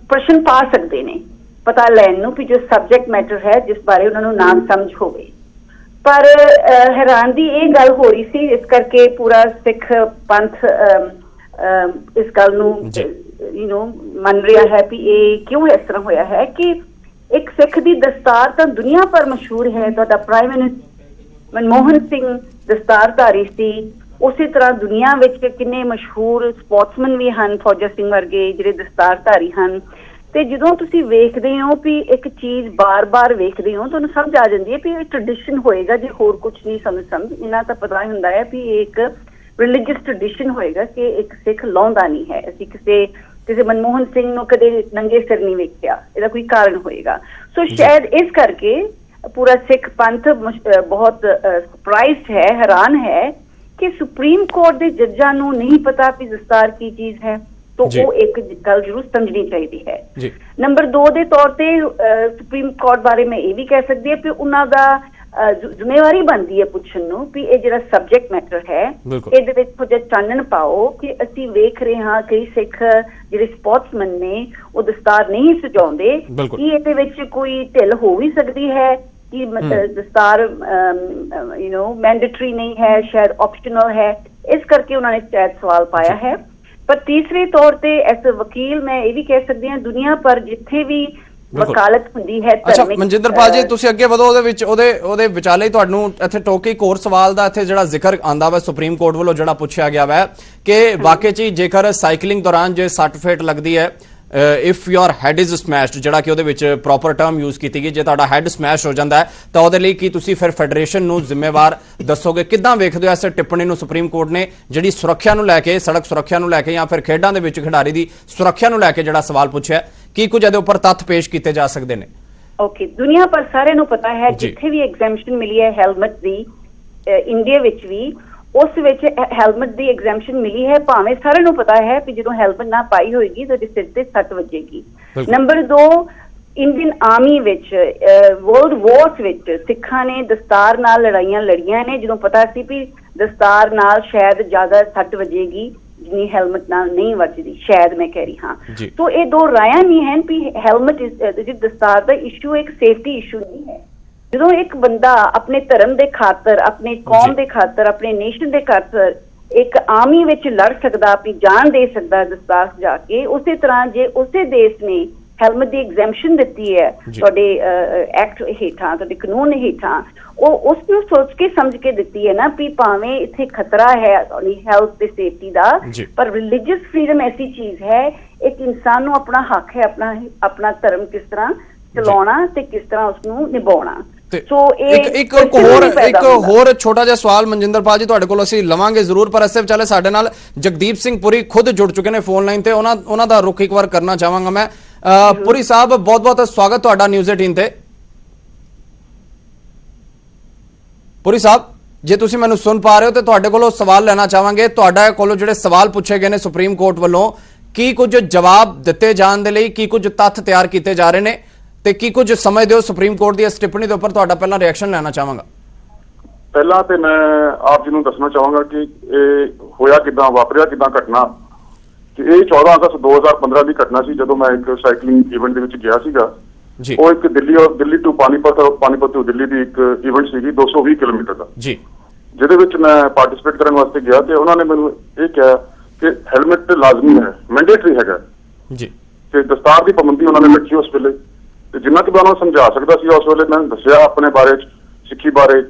ਪ੍ਰਸ਼ਨ ਪਾ ਸਕਦੇ ਨੇ ਪਤਾ ਲੈਣ ਨੂੰ ਵੀ ਜੋ ਸਬਜੈਕਟ ਮੈਟਰ ਹੈ ਜਿਸ ਬਾਰੇ ਉਹਨਾਂ ਨੂੰ ਨਾ ਸਮਝ ਹੋਵੇ। ਪਰ ਹੈਰਾਨ ਦੀ ਇਹ ਗੱਲ ਹੋ ਰਹੀ ਸੀ, ਇਸ ਕਰਕੇ ਪੂਰਾ ਸਿੱਖ ਪੰਥ ਇਸ ਗੱਲ ਨੂੰ ਮੰਨ ਰਿਹਾ ਹੈ ਵੀ ਇਹ ਕਿਉਂ ਇਸ ਤਰ੍ਹਾਂ ਹੋਇਆ ਹੈ ਕਿ ਇੱਕ ਸਿੱਖ ਦੀ ਦਸਤਾਰ ਤਾਂ ਦੁਨੀਆ ਭਰ ਮਸ਼ਹੂਰ ਹੈ। ਤੁਹਾਡਾ ਪ੍ਰਾਈਮ ਮਿਨਿਸਟਰ ਮਨਮੋਹਨ ਸਿੰਘ ਦਸਤਾਰਧਾਰੀ ਸੀ, ਉਸੇ ਤਰ੍ਹਾਂ ਦੁਨੀਆ ਵਿੱਚ ਕਿੰਨੇ ਮਸ਼ਹੂਰ ਸਪੋਰਟਸਮੈਨ ਵੀ ਹਨ, ਫੌਜਾ ਸਿੰਘ ਵਰਗੇ ਜਿਹੜੇ ਦਸਤਾਰਧਾਰੀ ਹਨ। ਤੇ ਜਦੋਂ ਤੁਸੀਂ ਵੇਖਦੇ ਹੋ ਵੀ ਇੱਕ ਚੀਜ਼ ਬਾਰ-ਬਾਰ ਵੇਖਦੇ ਹੋ ਤੁਹਾਨੂੰ ਸਮਝ ਆ ਜਾਂਦੀ ਹੈ ਵੀ ਇਹ ਟ੍ਰੈਡੀਸ਼ਨ ਹੋਏਗਾ, ਜੇ ਹੋਰ ਕੁਝ ਨਹੀਂ ਸਮਝ ਇਹਨਾਂ ਤਾਂ ਪਤਾ ਹੁੰਦਾ ਹੈ ਵੀ ਇਹ ਇੱਕ ਰਿਲੀਜੀਅਸ ਟ੍ਰੈਡੀਸ਼ਨ ਹੋਏਗਾ ਕਿ ਇੱਕ ਸਿੱਖ ਲਾਉਂਦਾ ਨਹੀਂ ਹੈ। ਅਸੀਂ ਕਿਸੇ ਮਨਮੋਹਨ ਸਿੰਘ ਨੂੰ ਕਦੇ ਨੰਗੇ ਸਿਰ ਨਹੀਂ ਵੇਖਿਆ, ਇਹਦਾ ਕੋਈ ਕਾਰਨ ਹੋਏਗਾ। ਸੋ ਸ਼ਾਇਦ ਇਸ ਕਰਕੇ ਪੂਰਾ ਸਿੱਖ ਪੰਥ ਬਹੁਤ ਸਰਪ੍ਰਾਈਜ਼ਡ ਹੈ, ਹੈਰਾਨ ਹੈ ਕਿ ਸੁਪਰੀਮ ਕੋਰਟ ਦੇ ਜੱਜਾਂ ਨੂੰ ਨਹੀਂ ਪਤਾ ਕਿ ਦਸਤਾਰ ਕੀ ਚੀਜ਼ ਹੈ। ਤਾਂ ਉਹ ਇੱਕ ਗੱਲ ਜ਼ਰੂਰ ਸਮਝਣੀ ਚਾਹੀਦੀ ਹੈ। ਨੰਬਰ 2 ਦੇ ਤੌਰ ਤੇ ਸੁਪਰੀਮ ਕੋਰਟ ਬਾਰੇ ਮੈਂ ਇਹ ਵੀ ਕਹਿ ਸਕਦੀ ਹਾਂ ਕਿ ਉਹਨਾਂ ਦਾ ਜ਼ਿੰਮੇਵਾਰੀ ਬਣਦੀ ਹੈ ਪੁੱਛਣ ਨੂੰ ਵੀ ਇਹ ਜਿਹੜਾ ਸਬਜੈਕਟ ਮੈਟਰ ਹੈ ਇਹਦੇ ਵਿੱਚ ਕੁਝ ਚਾਨਣ ਪਾਓ ਕਿ ਅਸੀਂ ਵੇਖ ਰਹੇ ਹਾਂ ਕਈ ਸਿੱਖ ਜਿਹੜੇ ਸਪੋਰਟਸਮੈਨ ਨੇ ਉਹ ਦਸਤਾਰ ਨਹੀਂ ਸਜਾਉਂਦੇ, ਕੀ ਇਹਦੇ ਵਿੱਚ ਕੋਈ ਢਿੱਲ ਹੋ ਵੀ ਸਕਦੀ ਹੈ ਕਿ ਦਸਤਾਰ ਮੈਂਡੇਟਰੀ ਨਹੀਂ ਹੈ, ਸ਼ਾਇਦ ਆਪਸ਼ਨਲ ਹੈ, ਇਸ ਕਰਕੇ ਉਹਨਾਂ ਨੇ ਸ਼ਾਇਦ ਸਵਾਲ ਪਾਇਆ ਹੈ। ਪਰ ਤੀਸਰੇ ਤੌਰ ਤੇ ਐਸ ਵਕੀਲ ਮੈਂ ਇਹ ਵੀ ਕਹਿ ਸਕਦੀ ਹਾਂ ਦੁਨੀਆ ਭਰ ਜਿੱਥੇ ਵੀ ਵਕਾਲਤ ਹੁੰਦੀ ਹੈ। ਅੱਛਾ ਮਨਜਿੰਦਰ ਪਾਲ ਜੀ, ਤੁਸੀਂ ਅੱਗੇ ਵਧੋ, ਉਹਦੇ ਵਿਚਾਲੇ ਤੁਹਾਨੂੰ ਇੱਥੇ ਟੋਕੇ ਇੱਕ ਹੋਰ ਸਵਾਲ ਦਾ ਇੱਥੇ ਜਿਹੜਾ ਜ਼ਿਕਰ ਆਂਦਾ ਵਾ ਸੁਪਰੀਮ ਕੋਰਟ ਵੱਲੋਂ ਜਿਹੜਾ ਪੁੱਛਿਆ ਗਿਆ ਵਾ ਕਿ ਵਾਕਈ 'ਚ ਜੇਕਰ ਸਾਈਕਲਿੰਗ ਦੌਰਾਨ ਜੇ ਸੱਟ ਫੇਟ ਲੱਗਦੀ ਹੈ, ਇਫ ਯੋਰ ਹੈਡ ਇਜ਼ ਸਮੈਸ਼ਡ, ਜਿਹੜਾ ਕਿ ਉਹਦੇ ਵਿੱਚ ਪ੍ਰੋਪਰ ਟਰਮ ਯੂਜ਼ ਕੀਤੀ ਗਈ, ਜੇ ਤੁਹਾਡਾ ਹੈਡ ਸਮੈਸ਼ ਹੋ ਜਾਂਦਾ ਹੈ ਤਾਂ ਉਹਦੇ ਲਈ ਕੀ ਤੁਸੀਂ ਫਿਰ ਫੈਡਰੇਸ਼ਨ ਨੂੰ ਜ਼ਿੰਮੇਵਾਰ ਦੱਸੋਗੇ? ਕਿੱਦਾਂ ਵੇਖਦੇ ਹੋ ਇਸ ਟਿੱਪਣੀ ਨੂੰ ਸੁਪਰੀਮ ਕੋਰਟ ਨੇ ਜਿਹੜੀ ਸੁਰੱਖਿਆ ਨੂੰ ਲੈ ਕੇ, ਸੜਕ ਸੁਰੱਖਿਆ ਨੂੰ ਲੈ ਕੇ ਜਾਂ ਫਿਰ ਖੇਡਾਂ ਦੇ ਵਿੱਚ ਖਿਡਾਰੀ ਦੀ ਸੁਰੱਖਿਆ ਨੂੰ ਲੈ ਕੇ ਜਿਹੜਾ ਸਵਾਲ ਪੁੱਛਿਆ, ਕੀ ਕੁਝ ਇਹਦੇ ਉੱਪਰ ਤੱਥ ਪੇਸ਼ ਕੀਤੇ ਜਾ ਸਕਦੇ ਨੇ? ਓਕੇ, ਦੁਨੀਆ ਭਰ ਸਾਰਿਆਂ ਨੂੰ ਪਤਾ ਹੈ ਜਿੱਥੇ ਵੀ ਐਗਜ਼ੈਂਪਸ਼ਨ ਮਿਲੀ ਹੈ ਹੈਲਮਟ ਦੀ, ਇੰਡੀਆ ਵਿੱਚ ਵੀ ਉਸ ਵਿੱਚ ਹੈਲਮਟ ਦੀ ਐਗਜ਼ੈਂਪਸ਼ਨ ਮਿਲੀ ਹੈ, ਭਾਵੇਂ ਸਾਰਿਆਂ ਨੂੰ ਪਤਾ ਹੈ ਕਿ ਜਦੋਂ ਹੈਲਮਟ ਨਾ ਪਾਈ ਹੋਏਗੀ ਤਾਂ ਸਿਰ ਤੇ ਸੱਟ ਵੱਜੇਗੀ। ਨੰਬਰ 2, ਇੰਡੀਅਨ ਆਰਮੀ ਵਿੱਚ ਵਰਲਡ ਵਾਰਸ ਵਿੱਚ ਸਿੱਖਾਂ ਨੇ ਦਸਤਾਰ ਨਾਲ ਲੜਾਈਆਂ ਲੜੀਆਂ ਨੇ ਜਦੋਂ ਪਤਾ ਸੀ ਵੀ ਦਸਤਾਰ ਨਾਲ ਸ਼ਾਇਦ ਜ਼ਿਆਦਾ ਸੱਟ ਵੱਜੇਗੀ ਜਿੰਨੀ ਹੈਲਮਟ ਨਾਲ ਨਹੀਂ ਵੱਜਦੀ, ਸ਼ਾਇਦ ਮੈਂ ਕਹਿ ਰਹੀ ਹਾਂ। ਸੋ ਇਹ ਦੋ ਰਾਇਆਂ ਨਹੀਂ ਹਨ ਵੀ ਹੈਲਮਟ ਦਸਤਾਰ ਦਾ ਇਸ਼ੂ ਇੱਕ ਸੇਫਟੀ ਇਸ਼ੂ ਨਹੀਂ ਹੈ। ਜਦੋਂ ਇੱਕ ਬੰਦਾ ਆਪਣੇ ਧਰਮ ਦੇ ਖਾਤਰ, ਆਪਣੇ ਕੌਮ ਦੇ ਖਾਤਰ, ਆਪਣੇ ਨੇਸ਼ਨ ਦੇ ਖਾਤਰ ਇੱਕ ਆਰਮੀ ਵਿੱਚ ਲੜ ਸਕਦਾ, ਆਪਣੀ ਜਾਨ ਦੇ ਸਕਦਾ ਦਸਤਾਰ ਸਜਾ ਕੇ, ਉਸੇ ਤਰ੍ਹਾਂ ਜੇ ਉਸੇ ਦੇਸ਼ ਨੇ ਹੈਲਮਟ ਦੀ ਐਗਜ਼ੈਂਪਸ਼ਨ ਦਿੱਤੀ ਹੈ ਤੁਹਾਡੇ ਐਕਟ ਹੇਠਾਂ, ਤੁਹਾਡੇ ਕਾਨੂੰਨ ਹੇਠਾਂ, ਉਹ ਉਸ ਨੂੰ ਸੋਚ ਕੇ ਸਮਝ ਕੇ ਦਿੱਤੀ ਹੈ ਨਾ ਵੀ ਭਾਵੇਂ ਇੱਥੇ ਖਤਰਾ ਹੈ ਹੈਲਥ ਤੇ ਸੇਫਟੀ ਦਾ, ਪਰ ਰਿਲੀਜੀਅਸ ਫਰੀडम ਐਸੀ ਚੀਜ਼ ਹੈ, ਇੱਕ ਇਨਸਾਨ ਨੂੰ ਆਪਣਾ ਹੱਕ ਹੈ ਆਪਣਾ ਧਰਮ ਕਿਸ ਤਰ੍ਹਾਂ ਚਲਾਉਣਾ ਤੇ ਕਿਸ ਤਰ੍ਹਾਂ ਉਸਨੂੰ ਨਿਭਾਉਣਾ। ਇੱਕ ਹੋਰ ਛੋਟਾ ਜਿਹਾ ਸਵਾਲ ਮਨਜਿੰਦਰ ਪਾਲ ਜੀ ਤੁਹਾਡੇ ਕੋਲ ਅਸੀਂ ਲਵਾਂਗੇ ਜ਼ਰੂਰ, ਪਰ ਇਸੇ ਵਿਚਾਲੇ ਸਾਡੇ ਨਾਲ ਜਗਦੀਪ ਸਿੰਘ ਪੁਰੀ ਖੁਦ ਜੁੜ ਚੁੱਕੇ ਨੇ ਫੋਨ ਲਾਈਨ ਤੇ, ਉਹਨਾਂ ਦਾ ਰੁਖ ਇੱਕ ਵਾਰ ਕਰਨਾ ਚਾਹਾਂਗਾ ਮੈਂ। ਪੁਰੀ ਸਾਹਿਬ, ਬਹੁਤ ਬਹੁਤ ਸਵਾਗਤ ਤੁਹਾਡਾ ਨਿਊਜ਼ 18 ਤੇ। ਪੁਰੀ ਸਾਹਿਬ, ਜੇ ਤੁਸੀਂ ਮੈਨੂੰ ਸੁਣ ਪਾ ਰਹੇ ਹੋ ਤੇ ਤੁਹਾਡੇ ਕੋਲੋਂ ਸਵਾਲ ਲੈਣਾ ਚਾਹਾਂਗੇ। ਤੁਹਾਡੇ ਕੋਲੋਂ ਜਿਹੜੇ ਸਵਾਲ ਪੁੱਛੇ ਗਏ ਨੇ ਸੁਪਰੀਮ ਕੋਰਟ ਵੱਲੋਂ, ਕੀ ਕੁਝ ਜਵਾਬ ਦਿੱਤੇ ਜਾਣ ਦੇ ਲਈ ਕੀ ਕੁਝ ਤੱਥ ਤਿਆਰ ਕੀਤੇ ਜਾ ਰਹੇ ਨੇ ਤੇ ਕੀ ਕੁਝ ਸਮਝਦੇ ਹੋ ਸੁਪਰੀਮ ਕੋਰਟ ਦੀ ਇਸ ਟਿੱਪਣੀ ਦੇ ਉੱਪਰ? ਤੁਹਾਡਾ ਪਹਿਲਾਂ ਰਿਐਕਸ਼ਨ ਲੈਣਾ ਚਾਹਾਂਗਾ। ਪਹਿਲਾਂ ਤੇ ਮੈਂ ਆਪ ਜੀ ਨੂੰ ਦੱਸਣਾ ਚਾਹਾਂਗਾ ਕਿ ਇਹ ਹੋਇਆ ਕਿੱਦਾਂ, ਵਾਪਰਿਆ ਕਿੱਦਾਂ ਘਟਨਾ। ਕਿ ਇਹ 14 ਅਗਸਤ 2015 ਦੀ ਘਟਨਾ ਸੀ, ਜਦੋਂ ਮੈਂ ਇੱਕ ਸਾਈਕਲਿੰਗ ਇਵੈਂਟ ਦੇ ਵਿੱਚ ਗਿਆ ਸੀਗਾ। ਜੀ ਉਹ ਇੱਕ ਦਿੱਲੀ ਟੂ ਪਾਣੀਪਤ, ਪਾਣੀਪਤ ਤੋਂ ਦਿੱਲੀ ਦੀ ਇੱਕ ਇਵੈਂਟ ਸੀਗੀ 220 ਕਿਲੋਮੀਟਰ ਦਾ, ਜੀ ਜਿਹਦੇ ਵਿੱਚ ਮੈਂ ਪਾਰਟਿਸਿਪੇਟ ਕਰਨ ਵਾਸਤੇ ਗਿਆ। ਤੇ ਉਹਨਾਂ ਨੇ ਮੈਨੂੰ ਇਹ ਕਿਹਾ ਕਿ ਹੈਲਮਟ ਲਾਜ਼ਮੀ ਹੈ, ਮੈਂਡੇਟਰੀ ਹੈਗਾ ਜੀ ਤੇ ਦਸਤਾਰ ਦੀ ਪਾਬੰਦੀ ਉਹਨਾਂ ਨੇ ਰੱਖੀ ਉਸ ਵੇਲੇ। ਤੇ ਜਿੰਨਾ ਕਿ ਮੈਂ ਉਹਨਾਂ ਨੂੰ ਸਮਝਾ ਸਕਦਾ ਸੀ ਉਸ ਵੇਲੇ ਮੈਂ ਦੱਸਿਆ ਆਪਣੇ ਬਾਰੇ, ਸਿੱਖੀ ਬਾਰੇ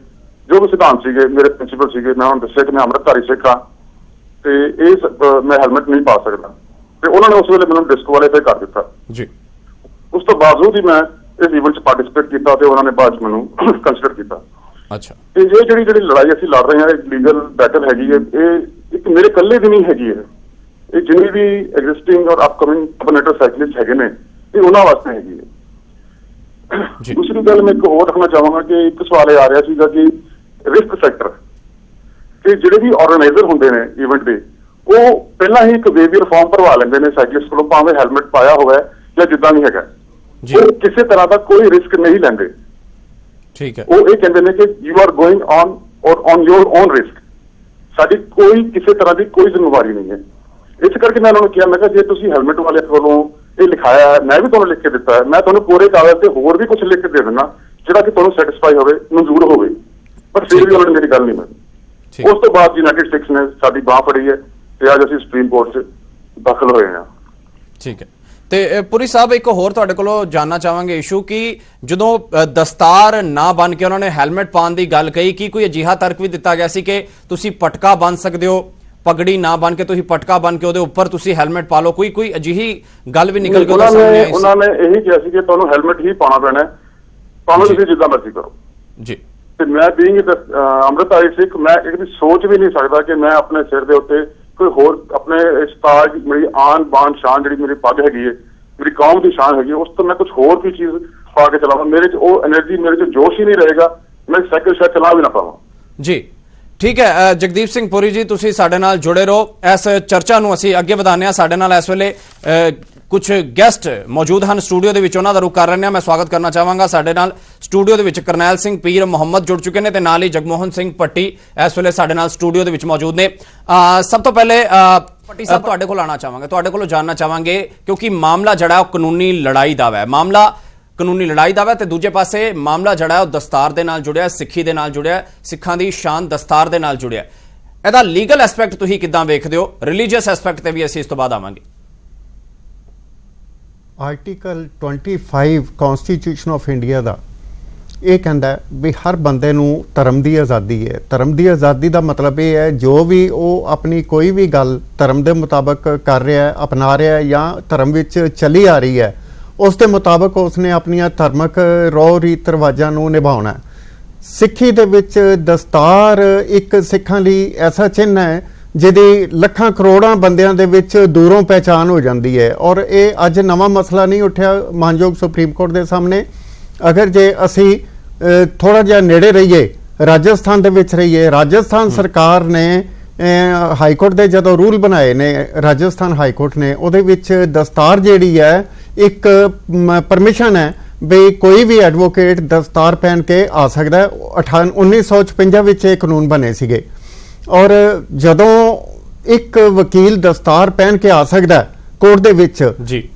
ਜੋ ਵੀ ਸਿਧਾਂਤ ਸੀਗੇ, ਮੇਰੇ ਪ੍ਰਿੰਸੀਪਲ ਸੀਗੇ। ਮੈਂ ਉਹਨਾਂ ਨੂੰ ਦੱਸਿਆ ਕਿ ਮੈਂ ਅੰਮ੍ਰਿਤਧਾਰੀ ਸਿੱਖ ਹਾਂ ਤੇ ਮੈਂ ਹੈਲਮਟ ਨਹੀਂ ਪਾ ਸਕਦਾ। ਤੇ ਉਹਨਾਂ ਨੇ ਉਸ ਵੇਲੇ ਮੈਨੂੰ ਡਿਸਕੁਆਲੀਫਾਈ ਕਰ ਦਿੱਤਾ ਜੀ। ਉਸ ਤੋਂ ਬਾਵਜੂਦ ਹੀ ਮੈਂ ਇਸ ਇਵੈਂਟ 'ਚ ਪਾਰਟਿਸਿਪੇਟ ਕੀਤਾ ਤੇ ਉਹਨਾਂ ਨੇ ਬਾਅਦ 'ਚ ਮੈਨੂੰ ਕੰਸੀਡਰ ਕੀਤਾ। ਅੱਛਾ। ਤੇ ਇਹ ਜਿਹੜੀ ਲੜਾਈ ਅਸੀਂ ਲੜ ਰਹੇ ਹਾਂ, ਇਹ ਲੀਗਲ ਬੈਟਲ ਹੈਗੀ ਹੈ। ਇਹ ਇੱਕ ਮੇਰੇ ਇਕੱਲੇ ਦੀ ਨਹੀਂ ਹੈਗੀ ਹੈ, ਇਹ ਜਿੰਨੀ ਵੀ ਐਗਜ਼ਿਸਟਿੰਗ ਔਰ ਅਪਕਮਿੰਗ ਅਪਨੇਟਰ ਸਾਈਕਲਿਸਟ ਹੈਗੇ ਨੇ, ਇਹ ਉਹਨਾਂ ਵਾਸਤੇ ਹੈਗੀ ਹੈ। ਦੂਸਰੀ ਗੱਲ ਮੈਂ ਇੱਕ ਹੋਰ ਰੱਖਣਾ ਚਾਹਾਂਗਾ ਕਿ ਇੱਕ ਸਵਾਲ ਇਹ ਆ ਰਿਹਾ ਸੀਗਾ ਕਿ ਰਿਸਕ ਫੈਕਟਰ, ਕਿ ਜਿਹੜੇ ਵੀ ਆਰਗੇਨਾਈਜ਼ਰ ਹੁੰਦੇ ਨੇ ਇਵੈਂਟ ਦੇ, ਉਹ ਪਹਿਲਾਂ ਹੀ ਇੱਕ ਵੇਵੀਅਰ ਫਾਰਮ ਭਰਵਾ ਲੈਂਦੇ ਨੇ ਸਾਈਕਲਿਸਟ ਕੋਲੋਂ, ਭਾਵੇਂ ਹੈਲਮਟ ਪਾਇਆ ਹੋਇਆ ਜਾਂ ਜਿੱਦਾਂ ਵੀ ਹੈਗਾ। ਉਹ ਕਿਸੇ ਤਰ੍ਹਾਂ ਦਾ ਕੋਈ ਰਿਸਕ ਨਹੀਂ ਲੈਂਦੇ। ਠੀਕ ਹੈ। ਉਹ ਇਹ ਕਹਿੰਦੇ ਨੇ ਕਿ ਯੂ ਆਰ ਗੋਇੰਗ ਔਨ ਔਰ ਔਨ ਯੋਰ ਓਨ ਰਿਸਕ, ਸਾਡੀ ਕੋਈ ਕਿਸੇ ਤਰ੍ਹਾਂ ਦੀ ਕੋਈ ਜ਼ਿੰਮੇਵਾਰੀ ਨਹੀਂ ਹੈ। ਇਸ ਕਰਕੇ ਮੈਂ ਉਹਨਾਂ ਨੂੰ ਕਿਹਾ, ਮੈਂ ਕਿਹਾ ਜੇ ਤੁਸੀਂ ਹੈਲਮਟ ਵਾਲੇ ਕੋਲੋਂ ਇਹ ਲਿਖਾਇਆ ਹੈ, ਮੈਂ ਵੀ ਤੁਹਾਨੂੰ ਲਿਖ ਕੇ ਦਿੱਤਾ ਹੈ, ਮੈਂ ਤੁਹਾਨੂੰ ਪੂਰੇ ਕਾਗਜ਼ ਤੇ ਹੋਰ ਵੀ ਕੁਝ ਲਿਖ ਕੇ ਦੇ ਦਿੰਦਾ ਜਿਹੜਾ ਕਿ ਤੁਹਾਨੂੰ ਸੈਟੀਸਫਾਈ ਹੋਵੇ, ਮਨਜ਼ੂਰ ਹੋਵੇ। ਪਰ ਫਿਰ ਵੀ ਉਹਨਾਂ ਨੇ ਮੇਰੀ ਗੱਲ ਨਹੀਂ ਮੰਨੀ। ਉਸ ਤੋਂ ਬਾਅਦ ਯੂਨਾਈਟਿਡ ਸਟੇਟਸ ਨੇ ਸਾਡੀ ਬਾਂਹ ਫੜੀ ਹੈ ਤੇ ਅੱਜ ਅਸੀਂ ਸੁਪਰੀਮ ਕੋਰਟ 'ਚ ਦਾਖਲ ਹੋਏ ਹਾਂ। ਠੀਕ ਹੈ। ਤੇ ਪੁਰੀ ਸਾਹਿਬ, ਇੱਕ ਹੋਰ ਤੁਹਾਡੇ ਕੋਲੋਂ ਜਾਨਣਾ ਚਾਹਾਂਗੇ ਇਸ਼ੂ ਕਿ ਜਦੋਂ ਦਸਤਾਰ ਨਾ ਬਣ ਕੇ ਉਹਨਾਂ ਨੇ ਹੈਲਮਟ ਪਾਉਣ ਦੀ ਗੱਲ ਕਹੀ, ਕਿ ਕੋਈ ਅਜਿਹਾ ਤਰਕ ਵੀ ਦਿੱਤਾ ਗਿਆ ਸੀ ਕਿ ਤੁਸੀਂ ਪਟਕਾ ਬੰਨ ਸਕਦੇ ਹੋ, ਪਗੜੀ ਨਾ ਬਣ ਕੇ ਤੁਸੀਂ ਪਟਕਾ ਬਣ ਕੇ ਉਹਦੇ ਉੱਪਰ ਤੁਸੀਂ ਹੈਲਮਟ ਪਾ ਲਓ, ਕੋਈ ਅਜਿਹੀ ਗੱਲ ਵੀ ਨਿਕਲ ਕੇ ਉਹਦੇ ਸਾਹਮਣੇ ਆਈ ਸੀ? ਉਹਨਾਂ ਨੇ ਇਹੀ ਕਿਹਾ ਸੀ ਕਿ ਤੁਹਾਨੂੰ ਹੈਲਮਟ ਹੀ ਪਾਉਣਾ ਪੈਣਾ, ਭਾਵੇਂ ਤੁਸੀਂ ਜਿੱਦਾਂ ਮਰਜ਼ੀ ਕਰੋ ਜੀ। ਤੇ ਮੈਂ ਬੀਇੰਗ ਅੰਮ੍ਰਿਤਧਾਰੀ ਸਿੱਖ, ਮੈਂ ਇਹਦੀ ਸੋਚ ਵੀ ਨਹੀਂ ਸਕਦਾ ਕਿ ਮੈਂ ਆਪਣੇ ਸਿਰ ਦੇ ਉੱਤੇ ਕੋਈ ਹੋਰ ਆਪਣੇ ਇਸ ਤਾਜ, ਮੇਰੀ ਆਨ ਬਾਨ ਸ਼ਾਨ, ਜਿਹੜੀ ਮੇਰੀ ਪੱਗ ਹੈਗੀ ਹੈ, ਮੇਰੀ ਕੌਮ ਦੀ ਸ਼ਾਨ ਹੈਗੀ, ਉਸ ਤੋਂ ਮੈਂ ਕੁਝ ਹੋਰ ਵੀ ਚੀਜ਼ ਪਾ ਕੇ ਚਲਾਵਾਂ। ਮੇਰੇ 'ਚ ਉਹ એનર્ਜੀ, ਮੇਰੇ 'ਚ ਜੋਸ਼ ਹੀ ਨਹੀਂ ਰਹੇਗਾ, ਮੈਂ ਸਾਈਕਲ ਸ਼ਾਇਦ ਚਲਾ ਵੀ ਨਾ ਪਾਵਾਂ ਜੀ। ਠੀਕ ਹੈ। ਜਗਦੀਪ ਸਿੰਘ ਪੁਰੀ ਜੀ, ਤੁਸੀਂ ਸਾਡੇ ਨਾਲ ਜੁੜੇ ਰਹੋ। ਇਸ ਚਰਚਾ ਨੂੰ ਅਸੀਂ ਅੱਗੇ ਵਧਾਉਂਦੇ ਹਾਂ। ਸਾਡੇ ਨਾਲ ਇਸ ਵੇਲੇ ਕੁਝ ਗੈਸਟ ਮੌਜੂਦ ਹਨ ਸਟੂਡੀਓ ਦੇ ਵਿੱਚ, ਉਹਨਾਂ ਦਾ ਰੁਖ ਕਰ ਰਹੇ ਹਾਂ। ਮੈਂ ਸਵਾਗਤ ਕਰਨਾ ਚਾਹਾਂਗਾ। ਸਾਡੇ ਨਾਲ ਸਟੂਡੀਓ ਦੇ ਵਿੱਚ ਕਰਨੈਲ ਸਿੰਘ ਪੀਰ ਮੁਹੰਮਦ ਜੁੜ ਚੁੱਕੇ ਨੇ ਤੇ ਨਾਲ ਹੀ ਜਗਮੋਹਨ ਸਿੰਘ ਪੱਟੀ ਇਸ ਵੇਲੇ ਸਾਡੇ ਨਾਲ ਸਟੂਡੀਓ ਦੇ ਵਿੱਚ ਮੌਜੂਦ ਨੇ। ਸਭ ਤੋਂ ਪਹਿਲੇ ਪੱਟੀ ਸਾਹਿਬ, ਤੁਹਾਡੇ ਕੋਲ ਆਉਣਾ ਚਾਹਾਂਗੇ, ਤੁਹਾਡੇ ਕੋਲੋਂ ਜਾਣਨਾ ਚਾਹਾਂਗੇ, ਕਿਉਂਕਿ ਮਾਮਲਾ ਜਿਹੜਾ ਉਹ ਕਾਨੂੰਨੀ ਲੜਾਈ ਦਾ ਹੈ, ਮਾਮਲਾ ਕਾਨੂੰਨੀ ਲੜਾਈ ਦਾ ਹੈ, ਤੇ ਦੂਜੇ ਪਾਸੇ ਮਾਮਲਾ ਜਿਹੜਾ ਉਹ ਦਸਤਾਰ ਦੇ ਨਾਲ ਜੁੜਿਆ, ਸਿੱਖੀ ਦੇ ਨਾਲ ਜੁੜਿਆ, ਸਿੱਖਾਂ ਦੀ ਸ਼ਾਨ ਦਸਤਾਰ ਦੇ ਨਾਲ ਜੁੜਿਆ। ਇਹਦਾ ਲੀਗਲ ਐਸਪੈਕਟ ਤੁਸੀਂ ਕਿੱਦਾਂ ਵੇਖਦੇ ਹੋ? ਰਿਲੀਜੀਅਸ ਐਸਪੈਕਟ ਤੇ ਵੀ ਅਸੀਂ ਇਸ ਤੋਂ ਬਾਅਦ ਆਵਾਂਗੇ। ਆਰਟੀਕਲ 25 ਕਨਸਟੀਟਿਊਸ਼ਨ ਆਫ ਇੰਡੀਆ ਦਾ ਇਹ ਕਹਿੰਦਾ ਵੀ ਹਰ ਬੰਦੇ ਨੂੰ ਧਰਮ ਦੀ ਆਜ਼ਾਦੀ ਹੈ। ਧਰਮ ਦੀ ਆਜ਼ਾਦੀ ਦਾ ਮਤਲਬ ਇਹ ਹੈ ਜੋ ਵੀ ਉਹ ਆਪਣੀ ਕੋਈ ਵੀ ਗੱਲ ਧਰਮ ਦੇ ਮੁਤਾਬਕ ਕਰ ਰਿਹਾ ਹੈ, ਅਪਣਾ ਰਿਹਾ ਹੈ ਜਾਂ ਧਰਮ ਵਿੱਚ ਚੱਲੀ ਆ ਰਹੀ ਹੈ, ਉਸ ਦੇ ਮੁਤਾਬਕ ਉਸਨੇ ਆਪਣੀਆਂ ਧਾਰਮਿਕ ਰਹੁ ਰੀਤ ਰਿਵਾਜਾਂ ਨੂੰ ਨਿਭਾਉਣਾ ਹੈ। ਸਿੱਖੀ ਦੇ ਵਿੱਚ ਦਸਤਾਰ ਇੱਕ ਸਿੱਖਾਂ ਲਈ ਐਸਾ ਚਿੰਨ੍ਹ ਹੈ ਜਿਹਦੀ ਲੱਖਾਂ ਕਰੋੜਾਂ ਬੰਦਿਆਂ ਦੇ ਵਿੱਚ ਦੂਰੋਂ ਪਹਿਚਾਣ ਹੋ ਜਾਂਦੀ ਹੈ। ਔਰ ਇਹ ਅੱਜ ਨਵਾਂ ਮਸਲਾ ਨਹੀਂ ਉੱਠਿਆ ਮਾਨਯੋਗ ਸੁਪਰੀਮ ਕੋਰਟ ਦੇ ਸਾਹਮਣੇ। ਅਗਰ ਜੇ ਅਸੀਂ ਥੋੜਾ ਜਿਹਾ ਨੇੜੇ ਰਹੀਏ, ਰਾਜਸਥਾਨ ਦੇ ਵਿੱਚ ਰਹੀਏ, ਰਾਜਸਥਾਨ ਸਰਕਾਰ ਨੇ ਹਾਈ ਕੋਰਟ ਦੇ ਜਦੋਂ ਰੂਲ ਬਣਾਏ ਨੇ, ਰਾਜਸਥਾਨ ਹਾਈ ਕੋਰਟ ਨੇ, ਉਹਦੇ ਵਿੱਚ ਦਸਤਾਰ ਜਿਹੜੀ ਹੈ ਇੱਕ ਪਰਮਿਸ਼ਨ ਹੈ ਵੀ ਕੋਈ ਵੀ ਐਡਵੋਕੇਟ ਦਸਤਾਰ ਪਹਿਨ ਕੇ ਆ ਸਕਦਾ ਹੈ। 1956 ਵਿੱਚ ਇਹ ਕਾਨੂੰਨ ਬਣੇ ਸੀਗੇ। ਔਰ ਜਦੋਂ ਇੱਕ ਵਕੀਲ ਦਸਤਾਰ ਪਹਿਨ ਕੇ ਆ ਸਕਦਾ ਕੋਰਟ ਦੇ ਵਿੱਚ,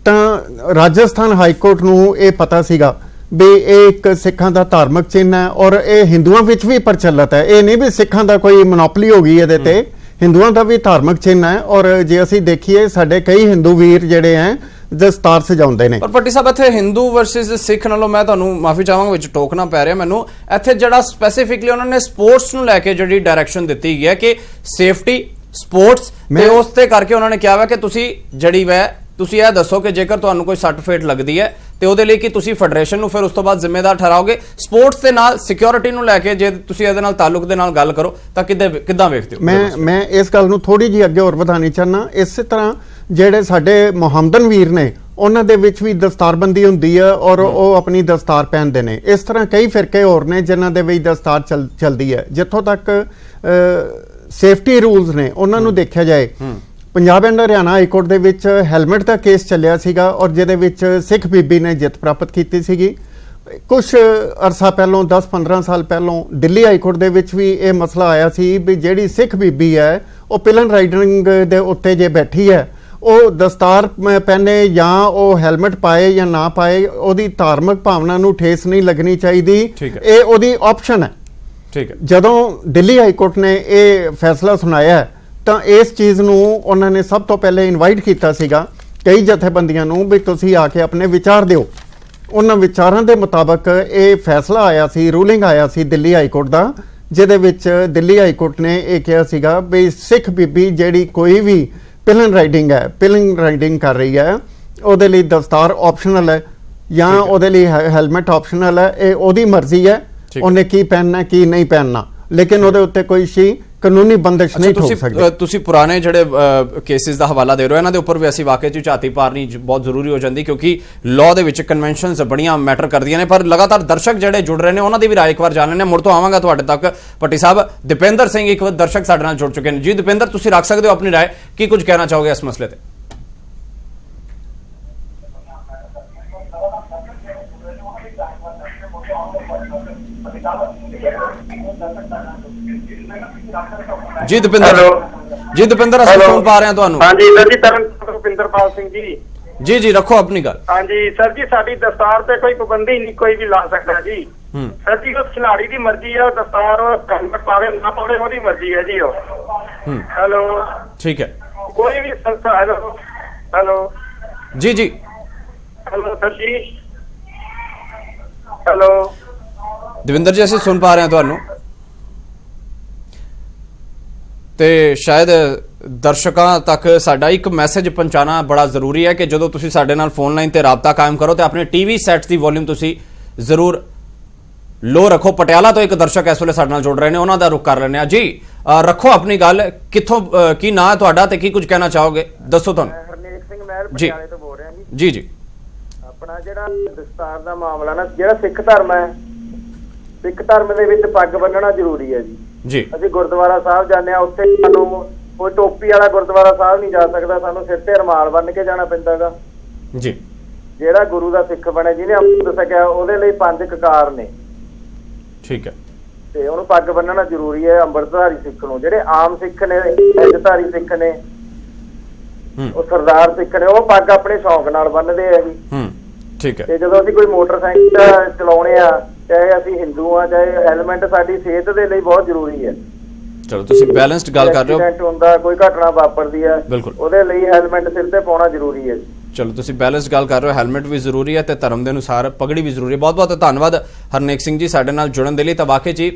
ਤਾਂ ਰਾਜਸਥਾਨ ਹਾਈ ਕੋਰਟ ਨੂੰ ਇਹ ਪਤਾ ਸੀਗਾ ਵੀ ਇਹ ਇੱਕ ਸਿੱਖਾਂ ਦਾ ਧਾਰਮਿਕ ਚਿੰਨ੍ਹ ਹੈ ਔਰ ਇਹ ਹਿੰਦੂਆਂ ਵਿੱਚ ਵੀ ਪ੍ਰਚਲਿਤ ਹੈ। ਇਹ ਨਹੀਂ ਵੀ ਸਿੱਖਾਂ ਦਾ ਕੋਈ ਮੋਨੋਪੋਲੀ ਹੋ ਗਈ ਇਹਦੇ ਤੇ, ਹਿੰਦੂਆਂ ਦਾ ਵੀ ਧਾਰਮਿਕ ਚਿੰਨ੍ਹ ਹੈ। ਔਰ ਜੇ ਅਸੀਂ ਦੇਖੀਏ ਸਾਡੇ ਕਈ ਹਿੰਦੂ ਵੀਰ ਜਿਹੜੇ ਹੈ ਦਸਤਾਰ ਸਜਾਉਂਦੇ ਨੇ। ਪਰ ਪੱਟੀ ਸਾਹਿਬ, ਇੱਥੇ ਹਿੰਦੂ ਵਰਸਸ ਸਿੱਖ ਨਾਲੋਂ ਮੈਂ ਤੁਹਾਨੂੰ ਮਾਫੀ ਚਾਹਾਂਗਾ, ਵਿੱਚ ਟੋਕਣਾ ਪੈ ਰਿਹਾ ਮੈਨੂੰ। ਇੱਥੇ ਜਿਹੜਾ ਸਪੈਸੀਫਿਕਲੀ ਉਹਨਾਂ ਨੇ ਸਪੋਰਟਸ ਨੂੰ ਲੈ ਕੇ ਜਿਹੜੀ ਡਾਇਰੈਕਸ਼ਨ ਦਿੱਤੀ ਗਈ ਹੈ ਕਿ ਸੇਫਟੀ ਸਪੋਰਟਸ, ਤੇ ਉਸ ਤੇ ਕਰਕੇ ਉਹਨਾਂ ਨੇ ਕਿਹਾ ਵਾ ਕਿ ਤੁਸੀਂ ਜਿਹੜੀ ਵੈ ਤੁਸੀਂ ਇਹ ਦੱਸੋ ਕਿ ਜੇਕਰ ਤੁਹਾਨੂੰ ਕੋਈ ਸੱਟ ਫੇਟ ਲੱਗਦੀ ਹੈ ਤੇ ਉਹਦੇ ਲਈ ਕਿ ਤੁਸੀਂ ਫੈਡਰੇਸ਼ਨ ਨੂੰ ਫਿਰ ਉਸ ਤੋਂ ਬਾਅਦ ਜ਼ਿੰਮੇਦਾਰ ਠਹਿਰਾਓਗੇ। ਸਪੋਰਟਸ ਦੇ ਨਾਲ ਸਿਕਿਉਰਿਟੀ ਨੂੰ ਲੈ ਕੇ ਜੇ ਤੁਸੀਂ ਇਹਦੇ ਨਾਲ ਤਾਲੁਕ ਦੇ ਨਾਲ ਗੱਲ ਕਰੋ ਤਾਂ ਕਿੱਦਾਂ ਵੇਖਦੇ ਹੋ? ਮੈਂ ਇਸ ਗੱਲ ਨੂੰ ਥੋੜੀ ਜਿਹੀ ਅੱਗੇ ਹੋਰ ਵਧਾਉਣੀ ਚਾਹੁੰਦਾ। ਇਸੇ ਤਰ੍ਹਾਂ ਜਿਹੜੇ ਸਾਡੇ ਮੁਹੰਮਦਨ ਵੀਰ ਨੇ ਉਹਨਾਂ ਦੇ ਵਿੱਚ ਵੀ ਦਸਤਾਰਬੰਦੀ ਹੁੰਦੀ ਹੈ ਔਰ ਉਹ ਆਪਣੀ ਦਸਤਾਰ ਪਹਿਨਦੇ ਨੇ। ਇਸ ਤਰ੍ਹਾਂ ਕਈ ਫਿਰਕੇ ਹੋਰ ਨੇ ਜਿਨ੍ਹਾਂ ਦੇ ਵਿੱਚ ਦਸਤਾਰ ਚੱਲਦੀ ਹੈ। ਜਿੱਥੋਂ ਤੱਕ ਸੇਫਟੀ ਰੂਲਸ ਨੇ ਉਹਨਾਂ ਨੂੰ ਦੇਖਿਆ ਜਾਏ, Punjab and Haryana high court ਦੇ ਵਿੱਚ ਹੈਲਮਟ ਦਾ ਕੇਸ ਚੱਲਿਆ ਸੀਗਾ ਔਰ ਜਿਹਦੇ ਵਿੱਚ ਸਿੱਖ ਬੀਬੀ ਨੇ ਜਿੱਤ ਪ੍ਰਾਪਤ ਕੀਤੀ ਸੀਗੀ। ਕੁਝ ਅਰਸਾ ਪਹਿਲਾਂ 10-15 ਸਾਲ ਪਹਿਲਾਂ ਦਿੱਲੀ ਹਾਈ ਕੋਰਟ ਦੇ ਵਿੱਚ ਵੀ ਇਹ ਮਸਲਾ ਆਇਆ ਸੀ ਵੀ ਜਿਹੜੀ ਸਿੱਖ ਬੀਬੀ ਹੈ ਉਹ ਪਿਲਨ ਰਾਈਡਿੰਗ ਦੇ ਉੱਤੇ ਜੇ ਬੈਠੀ ਹੈ, ਉਹ ਦਸਤਾਰ ਪਹਿਨੇ ਜਾਂ ਉਹ ਹੈਲਮਟ ਪਾਏ ਜਾਂ ਨਾ ਪਾਏ, ਉਹਦੀ ਧਾਰਮਿਕ ਭਾਵਨਾ ਨੂੰ ਠੇਸ ਨਹੀਂ ਲੱਗਣੀ ਚਾਹੀਦੀ। ਇਹ ਉਹਦੀ ਆਪਸ਼ਨ ਹੈ। ਠੀਕ ਹੈ। ਜਦੋਂ ਦਿੱਲੀ ਹਾਈ ਕੋਰਟ ਨੇ ਇਹ ਫੈਸਲਾ ਸੁਣਾਇਆ ਤਾਂ ਇਸ ਚੀਜ਼ ਨੂੰ ਉਹਨਾਂ ਨੇ ਸਭ ਤੋਂ ਪਹਿਲੇ ਇਨਵਾਈਟ ਕੀਤਾ ਸੀਗਾ ਕਈ ਜਥੇਬੰਦੀਆਂ ਨੂੰ ਵੀ ਤੁਸੀਂ ਆ ਕੇ ਆਪਣੇ ਵਿਚਾਰ ਦਿਓ। ਉਹਨਾਂ ਵਿਚਾਰਾਂ ਦੇ ਮੁਤਾਬਕ ਇਹ ਫੈਸਲਾ ਆਇਆ ਸੀ, ਰੂਲਿੰਗ ਆਇਆ ਸੀ ਦਿੱਲੀ ਹਾਈ ਕੋਰਟ ਦਾ, ਜਿਹਦੇ ਵਿੱਚ ਦਿੱਲੀ ਹਾਈ ਕੋਰਟ ਨੇ ਇਹ ਕਿਹਾ ਸੀਗਾ ਵੀ ਸਿੱਖ ਬੀਬੀ ਜਿਹੜੀ ਕੋਈ ਵੀ ਪਿਲਨ ਰਾਈਡਿੰਗ ਕਰ ਰਹੀ ਹੈ, ਉਹਦੇ ਲਈ ਦਸਤਾਰ ਆਪਸ਼ਨਲ ਹੈ ਜਾਂ ਉਹਦੇ ਲਈ ਹੈਲਮਟ ਆਪਸ਼ਨਲ ਹੈ। ਇਹ ਉਹਦੀ ਮਰਜ਼ੀ ਹੈ, ਉਹਨੇ ਕੀ ਪਹਿਨਣਾ ਕੀ ਨਹੀਂ ਪਹਿਨਣਾ, ਲੇਕਿਨ ਉਹਦੇ ਉੱਤੇ ਕੋਈ ਸੀ ਕਾਨੂੰਨੀ ਬੰਦਸ਼ ਨਹੀਂ ਹੋ ਸਕਦੀ। ਤੁਸੀਂ ਪੁਰਾਣੇ ਜਿਹੜੇ ਕੇਸਿਸ ਦਾ ਹਵਾਲਾ ਦੇ ਰਹੇ ਹੋ, ਇਹਨਾਂ ਦੇ ਉੱਪਰ ਵੀ ਅਸੀਂ ਵਾਕਈ 'ਚ ਝਾਤੀ ਮਾਰਨੀ ਬਹੁਤ ਜ਼ਰੂਰੀ ਹੋ ਜਾਂਦੀ, ਕਿਉਂਕਿ ਲਾਅ ਦੇ ਵਿੱਚ ਕਨਵੈਨਸ਼ਨਸ ਬੜੀਆਂ ਮੈਟਰ ਕਰਦੀਆਂ ਨੇ। ਪਰ ਲਗਾਤਾਰ ਦਰਸ਼ਕ ਜਿਹੜੇ ਜੁੜ ਰਹੇ ਨੇ ਉਹਨਾਂ ਦੀ ਵੀ ਰਾਏ ਇੱਕ ਵਾਰ ਜਾਣ ਲੈਣੇ। ਮੁੜ ਤੋਂ ਆਵਾਂਗਾ ਤੁਹਾਡੇ ਤੱਕ। ਭੱਟੀ ਸਾਹਿਬ, ਦੀਪਿੰਦਰ ਸਿੰਘ ਇੱਕ ਦਰਸ਼ਕ ਸਾਡੇ ਨਾਲ ਜੁੜ ਚੁੱਕੇ ਨੇ। ਜੀ ਦੀਪਿੰਦਰ, ਤੁਸੀਂ ਰੱਖ ਸਕਦੇ ਹੋ ਆਪਣੀ ਰਾਏ, ਕੀ ਕੁਝ ਕਹਿਣਾ ਚਾਹੋਗੇ ਇਸ ਮਸਲੇ ਤੇ? ਜੀ ਦੀਪਿੰਦਰ, ਅਸੀਂ ਸੁਣ ਪਾ ਰਹੇ ਹਾਂ ਤੁਹਾਨੂੰ। ਹਾਂਜੀ ਸਰ ਜੀ, ਰੁਪਿੰਦਰਪਾਲ ਸਿੰਘ ਜੀ। ਜੀ ਰੱਖੋ ਆਪਣੀ ਗੱਲ। ਹਾਂਜੀ ਸਰ ਜੀ, ਸਾਡੀ ਦਸਤਾਰ ਤੇ ਕੋਈ ਪਾਬੰਦੀ ਨਹੀਂ, ਕੋਈ ਵੀ ਲਾ ਸਕਦਾ ਜੀ। ਸਰ ਜੀ, ਉਸ ਖਿਲਾੜੀ ਦੀ ਮਰਜ਼ੀ ਹੈ, ਦਸਤਾਰ ਹੈਲਮਟ ਪਾਵੇ ਨਾ ਪਾਵੇ ਉਹਦੀ ਮਰਜ਼ੀ ਹੈ ਜੀ। ਉਹ ਹੈਲੋ, ਠੀਕ ਹੈ। ਕੋਈ ਵੀ ਸੰਸਥਾ ਹੈਲੋ ਜੀ ਹੈਲੋ ਸਰ ਜੀ, ਹੈਲੋ ਦਵਿੰਦਰ ਜੀ, ਅਸੀਂ ਸੁਣ ਪਾ ਰਹੇ ਹਾਂ ਤੁਹਾਨੂੰ। ਤੇ ਸ਼ਾਇਦ ਦਰਸ਼ਕਾਂ ਤੱਕ ਸਾਡਾ ਇੱਕ ਮੈਸੇਜ ਪਹੁੰਚਾਉਣਾ ਬੜਾ ਜ਼ਰੂਰੀ ਹੈ ਕਿ ਜਦੋਂ ਤੁਸੀਂ ਸਾਡੇ ਨਾਲ ਫੋਨ ਲਾਈਨ ਤੇ ਰਾਬਤਾ ਕਾਇਮ ਕਰੋ ਤੇ ਆਪਣੇ ਟੀਵੀ ਸੈੱਟ ਦੀ ਵੋਲਿਊਮ ਤੁਸੀਂ ਜ਼ਰੂਰ ਲੋ ਰੱਖੋ। ਪਟਿਆਲਾ ਤੋਂ ਇੱਕ ਦਰਸ਼ਕ ਇਸ ਵੇਲੇ ਸਾਡੇ ਨਾਲ ਜੁੜ ਰਹੇ ਨੇ, ਉਹਨਾਂ ਦਾ ਰੁਖ ਕਰ ਲੈਣੇ ਆ। ਜੀ ਰੱਖੋ ਆਪਣੀ ਗੱਲ। ਕਿੱਥੋਂ, ਕੀ ਨਾਂ ਹੈ ਤੁਹਾਡਾ ਤੇ ਕੀ ਕੁਝ ਕਹਿਣਾ ਚਾਹੋਗੇ, ਦੱਸੋ ਤੁਹਾਨੂੰ। ਹਰਨੇਕ ਸਿੰਘ ਮਹਿਲ ਪਟਿਆਲੇ ਤੋਂ ਬੋਲ ਰਿਹਾ ਜੀ। ਆਪਣਾ ਜਿਹੜਾ ਦਸਤਾਰ ਦਾ ਮਾਮਲਾ ਨਾ, ਜਿਹੜਾ ਸਿੱਖ ਧਰਮ ਹੈ, ਸਿੱਖ ਧਰਮ ਦੇ ਵਿੱਚ ਪੱਗ ਬੰਨਣਾ ਜ਼ਰੂਰੀ ਹੈ ਜੀ। ਅਸੀਂ ਗੁਰਦੁਆਰਾ ਸਾਹਿਬ ਜਾਂਦੇ ਆ, ਉੱਥੇ ਸਾਨੂੰ ਕੋਈ ਟੋਪੀ ਵਾਲਾ ਗੁਰਦੁਆਰਾ ਸਾਹਿਬ ਨਹੀਂ ਜਾ ਸਕਦਾ, ਸਾਨੂੰ ਸਿਰ ਤੇ ਰੁਮਾਲ ਬੰਨ ਕੇ ਜਾਣਾ ਪੈਂਦਾਗਾ ਜੀ। ਜਿਹੜਾ ਗੁਰੂ ਦਾ ਸਿੱਖ ਬਣੇ, ਜਿਹਨੇ ਅੰਮ੍ਰਿਤ ਛਕਿਆ, ਉਹਦੇ ਲਈ 5 ਕਕਾਰ ਨੇ। ਠੀਕ ਹੈ। ਤੇ ਉਹਨੂੰ ਪੱਗ ਬੰਨਣਾ ਜ਼ਰੂਰੀ ਹੈ ਅੰਮ੍ਰਿਤਧਾਰੀ ਸਿੱਖ ਨੂੰ। ਜਿਹੜੇ ਆਮ ਸਿੱਖ ਨੇ, ਅੰਮ੍ਰਿਤਧਾਰੀ ਸਿੱਖ ਨੇ, ਉਹ ਸਰਦਾਰ ਸਿੱਖ ਨੇ, ਉਹ ਪੱਗ ਆਪਣੇ ਸ਼ੌਂਕ ਨਾਲ ਬੰਨਦੇ ਆ ਜੀ। ਠੀਕ ਹੈ। ਤੇ ਜਦੋਂ ਅਸੀਂ ਕੋਈ ਮੋਟਰਸਾਈਕਲ ਚਲਾਉਣੇ ਆ, ਚਾਹੇ ਅਸੀਂ ਹਿੰਦੂ ਆ ਚਾਹੇ ਹੈਲਮਟ ਸਾਡੀ ਸਿਹਤ ਦੇ ਲਈ ਬਹੁਤ ਜ਼ਰੂਰੀ ਹੈ। ਚਲੋ, ਤੁਸੀਂ ਬੈਲੈਂਸਡ ਗੱਲ ਕਰ ਰਹੇ ਹੋ। ਐਕਸੀਡੈਂਟ ਹੁੰਦਾ, ਕੋਈ ਘਟਨਾ ਵਾਪਰਦੀ ਹੈ, ਬਿਲਕੁਲ, ਉਹਦੇ ਲਈ ਹੈਲਮਟ ਸਿਰ ਤੇ ਪਾਉਣਾ ਜ਼ਰੂਰੀ ਹੈ। ਚਲੋ, ਤੁਸੀਂ ਬੈਲੈਂਸਡ ਗੱਲ ਕਰ ਰਹੇ ਹੋ। ਹੈਲਮਟ ਵੀ ਜ਼ਰੂਰੀ ਹੈ ਤੇ ਧਰਮ ਦੇ ਅਨੁਸਾਰ ਪਗੜੀ ਵੀ ਜ਼ਰੂਰੀ ਹੈ। ਬਹੁਤ ਬਹੁਤ ਧੰਨਵਾਦ ਹਰਨੇਕ ਸਿੰਘ ਜੀ ਸਾਡੇ ਨਾਲ ਜੁੜਨ ਦੇ ਲਈ। ਤਾਂ ਵਾਕਈ ਜੀ